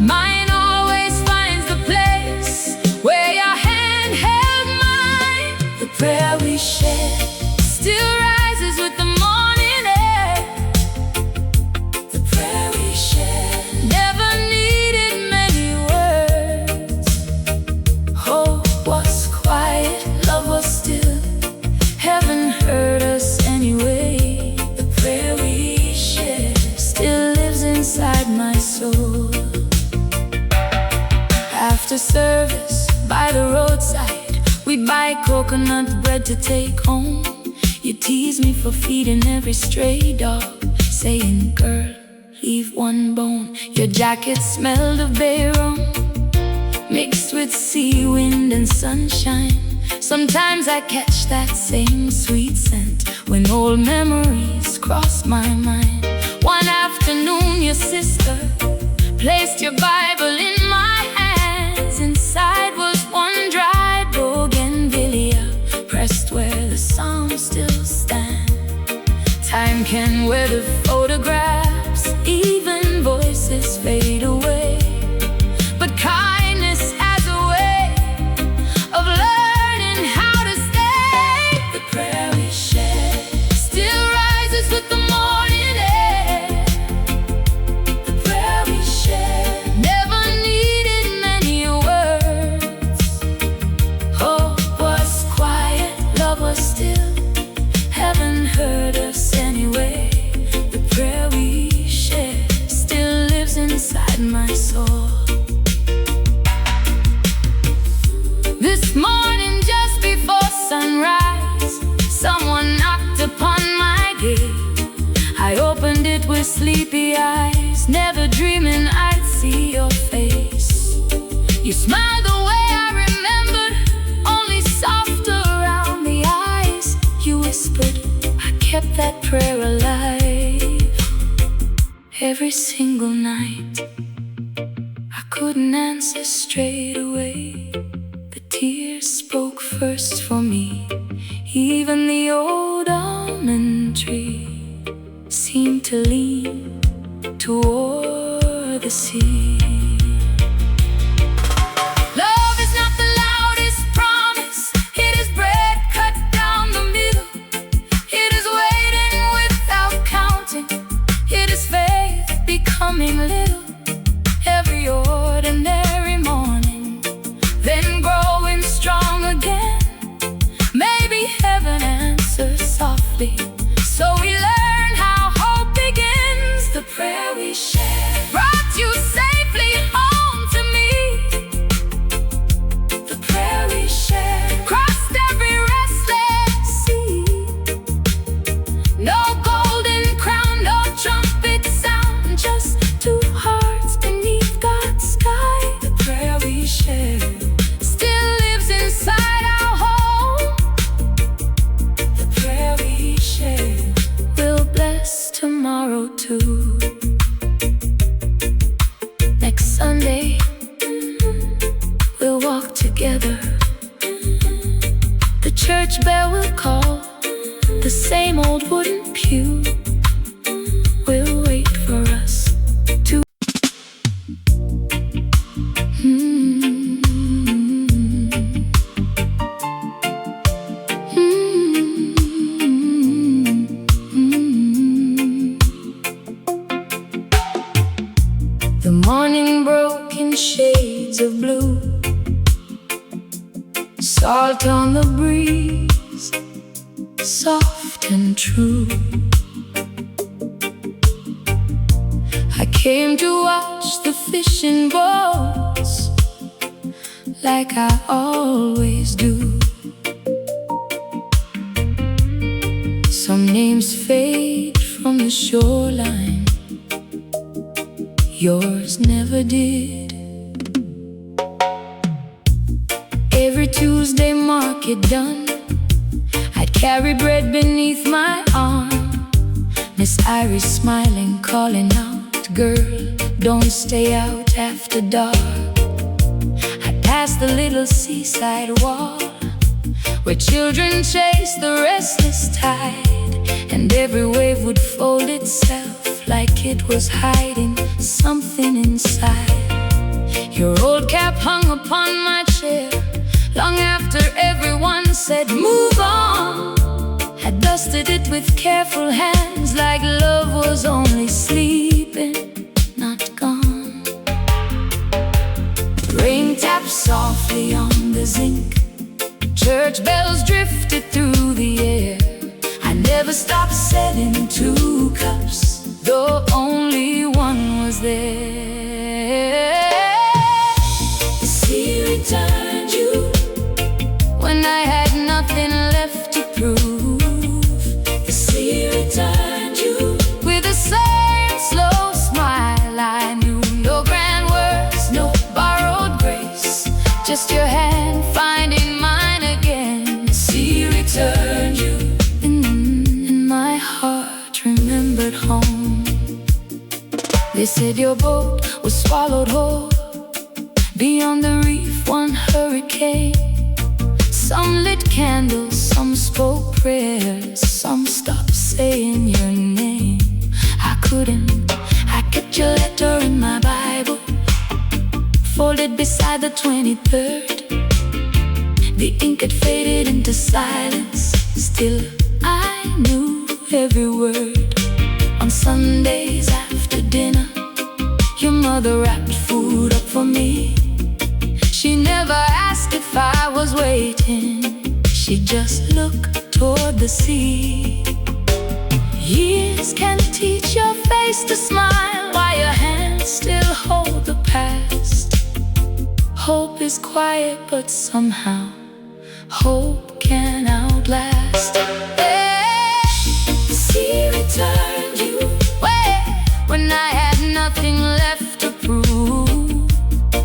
mine always finds the place where your hand held mine. The prayer we shared still rises with the morning air. The prayer we shared never needed many words. Hope was quiet, love was still, heaven heard us anyway. The prayer we shared still lives inside my soul. After service by the roadside, we'd buy coconut bread to take home. You tease me for feeding every stray dog, saying, girl, leave one bone. Your jacket smelled of bay rum, mixed with sea wind and sunshine. Sometimes I catch that same sweet scent when old memories cross my mind. One afternoon your sister placed your Bible in my hands. Inside was one dry bougainvillea. can weather photographs, even voices fade away. But kindness has a way of learning how to stay. The prayer we share still rises with the morning air. The prayer we share never needed many words. Hope was quiet, love was still. Heaven heard us anyway. The prayer we share still lives inside my soul. This morning just before sunrise, someone knocked upon my gate. I opened it with sleepy eyes, never dreaming I'd see your face. You smiled the way I remembered, only softer around the eyes. You whispered, I kept that prayer alive. Every single night I couldn't answer straight away. The tears spoke first for me. Even the old almond tree seemed to lean toward the sea. Love is not the loudest promise. It is bread cut down the middle. It is waiting without counting. It is faith becoming little. Every ordinary morning, then growing strong again. Maybe heaven answers softly, so we learn how hope begins. The prayer we share brought you safely home to me. The prayer we share crossed every restless sea. No golden crown, no trumpet sound, just two hearts beneath God's sky. The prayer we share still lives inside our home. The prayer we share will bless tomorrow too. Next Sunday, we'll walk together. The church bell will call, the same old wooden pew will wait for us to. The morning broke in shades of blue, salt on the breeze, soft and true. I came to watch the fishing boats, like I always do. Some names fade from the shoreline, yours never did. Every Tuesday market done, I'd carry bread beneath my arm. Miss Iris smiling, calling out, girl, don't stay out after dark. I'd pass the little seaside wall, where children chase the restless tide, and every wave would fold itself like it was hiding something inside. Your old cap hung upon my chair, long after everyone said move on. I dusted it with careful hands, like love was only sleeping, not gone. Rain tapped softly on the zinc, church bells drifted through the air. I never stopped setting 2 cups, though only one was there. The sea returned you when I had nothing left to prove. The sea returned you with the same slow smile I knew. No grand words, no borrowed grace, just your hand finding mine again. The sea returned you, and my heart remembered home. They said your boat was swallowed whole beyond the reef, one hurricane Some lit candles, some spoke prayers, some stopped saying your name. I kept your letter in my Bible, folded beside the 23rd. The ink had faded into silence, still I knew every word. On Sundays after dinner, your mother wrapped food up for me. She never asked if I was waiting, she just looked toward the sea. Years can teach your face to smile while your hands still hold the past. Hope is quiet, but somehow hope can outlast. Hey, the sea returned you when I had nothing left to prove.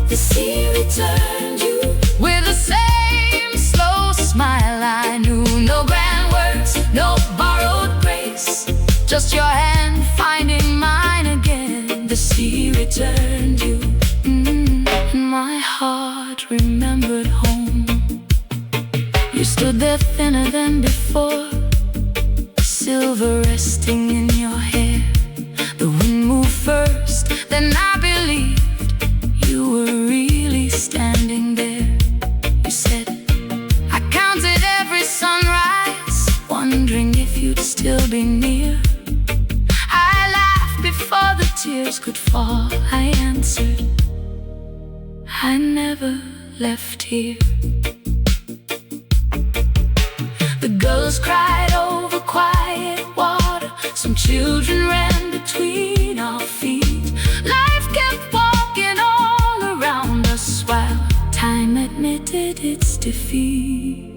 The sea returned you with the same slow smile I knew. No grand words, no borrowed grace, just your hand finding mine again. The sea returned you. My heart remembered home. You stood there thinner than before, silver resting in your hair. The wind moved first, then I believed you were really standing there. You said, I counted every sunrise, wondering if you'd still be near. I laughed before the tears could fall. I answered, I never left here. The gulls cried over quiet water, some children ran between our feet. Life kept walking all around us while time admitted its defeat.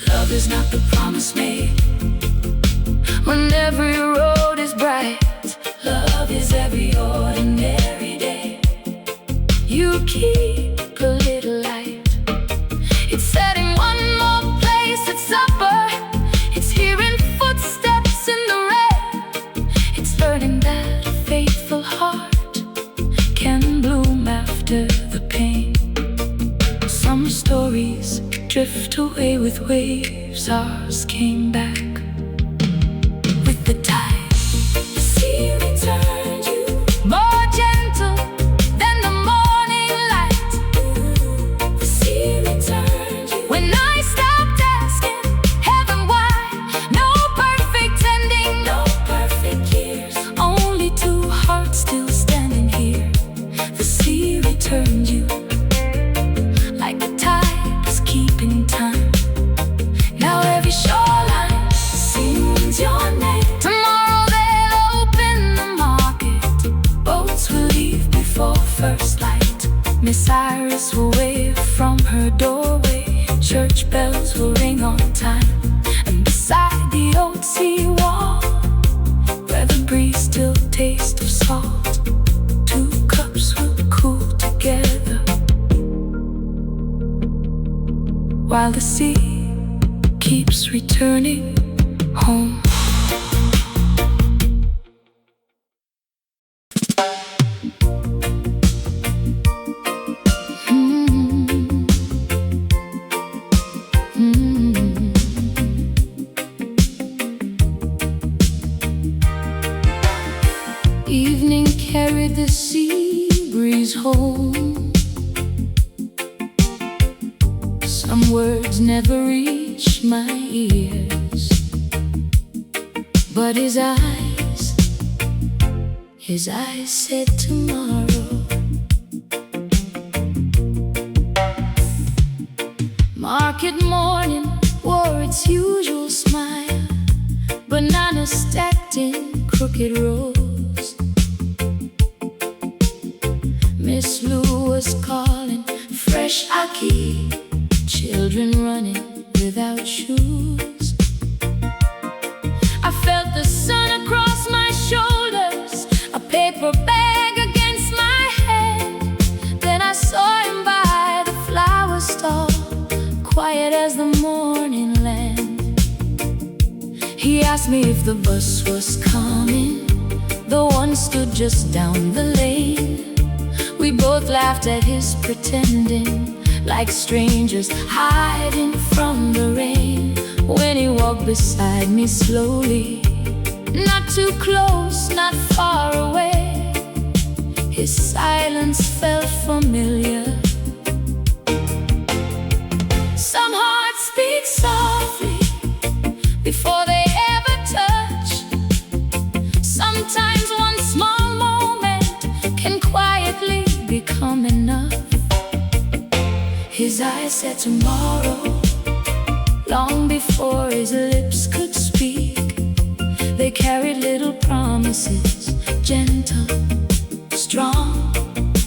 Love is not the promise made when every road is bright. Love is every ordinary day. You keep a little light. It's set in one more place at supper. It's hearing footsteps in the rain. It's learning that a faithful heart can bloom after the pain. Some stories drift away with waves, ours came back with the tide. The sea returned you, more gentle than the morning light. The sea returned you when I stopped asking heaven why. No perfect ending, no perfect years, only two hearts still standing here. The sea returned you like the tide was keeping time. Now every shoreline sings your name. Tomorrow they'll open the market, boats will leave before first light. Miss Iris will wave from her doorway, church bells will ring on time. And beside the old sea wall, where the breeze still tastes of salt, two cups will cool together while the sea keeps returning home. Evening carried the sea breeze home. Some words never reached my ears, but his eyes said tomorrow. Market morning wore its usual smile, bananas stacked in crooked rows. Miss Lou was calling, fresh ackee, children running without shoes. I felt the sun across my shoulders, a paper bag against my head. Then I saw him by the flower stall, quiet as the morning land. He asked me if the bus was coming, the one stood just down the lane. We both laughed at his pretending, like strangers hiding from the rain. When he walked beside me slowly, not too close, not far away, his silence felt familiar. Some hearts speak softly before they ever touch. Sometimes one small moment can quietly become enough. His eyes said tomorrow, long before his lips could speak. They carried little promises, gentle, strong,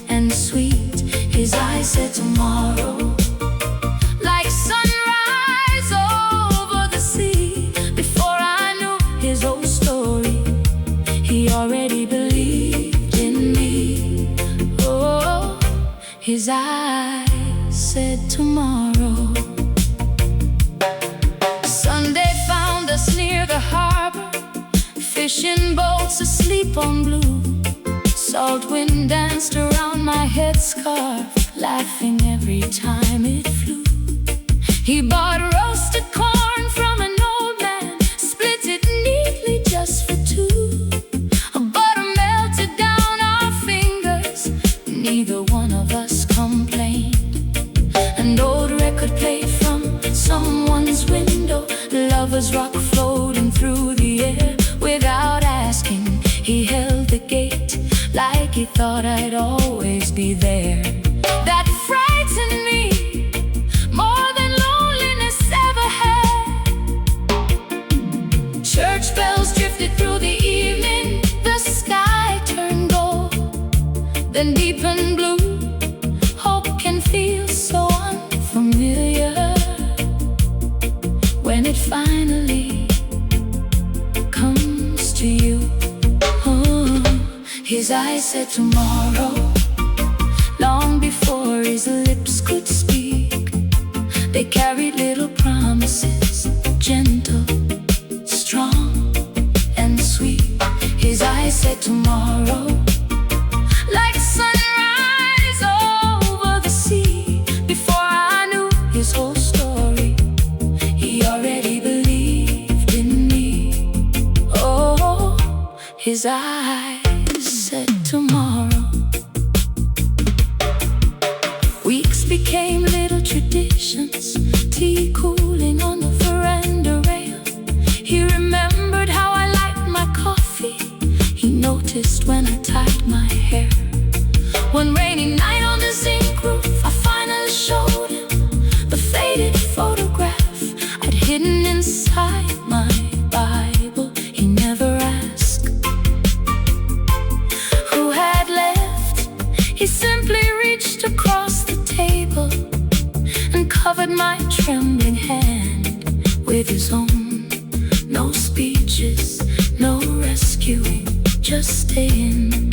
and sweet. His eyes said tomorrow, like sunrise over the sea. Before I knew his old story, he already believed in me. Oh, his eyes said tomorrow. Sunday found us near the harbor, fishing boats asleep on blue. Salt wind danced around my headscarf, laughing every time it flew. He bought roasted corn from an old man, split it neatly just for two. Butter melted down our fingers, neither one of us complained. An old record played from someone's window, Lovers Rock floating through the air. Without asking, he held the gate like he thought I'd always be there. That frightened me more than loneliness ever had. Church bells drifted through the evening, the sky turned gold, then deepened blue. Hope can feel so unfamiliar when it finally comes to you. Oh, his eyes said tomorrow, long before his lips could speak. They carried little promises, gentle, strong, and sweet. His eyes said tomorrow, like sunrise over the sea. Before I knew his whole story, he already believed in me. Oh, his eyes said tomorrow. Weeks became little traditions, tea cooling on the veranda rail. He remembered how I liked my coffee. He noticed when I tied my hair. One rainy night on the Zinc roof, I finally showed him the faded photograph I'd hidden inside my Bible. He never asked who had left. He simply reached across the table and covered my trembling hand with his own. No speeches, no rescuing, just staying.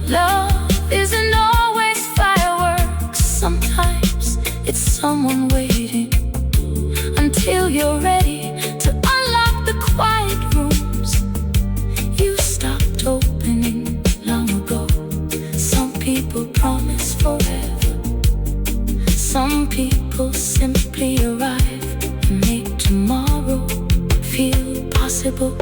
Love isn't always fireworks. Sometimes it's someone waiting until you're ready to unlock the quiet rooms you stopped opening long ago. Some people promise forever, some people simply arrive and make tomorrow feel possible.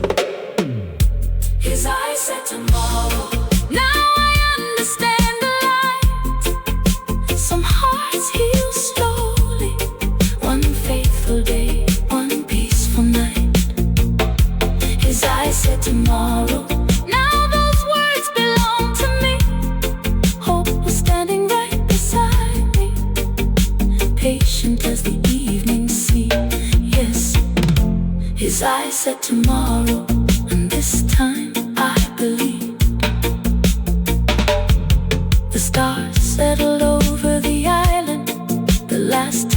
His eyes said tomorrow. Now I understand the light. Some hearts heal slowly, one faithful day, one peaceful night. His eyes said tomorrow. Now those words belong to me. Hope was standing right beside me, patient as the evening sea. Yes, his eyes said tomorrow, and this time I believe. The stars settled over the island, the last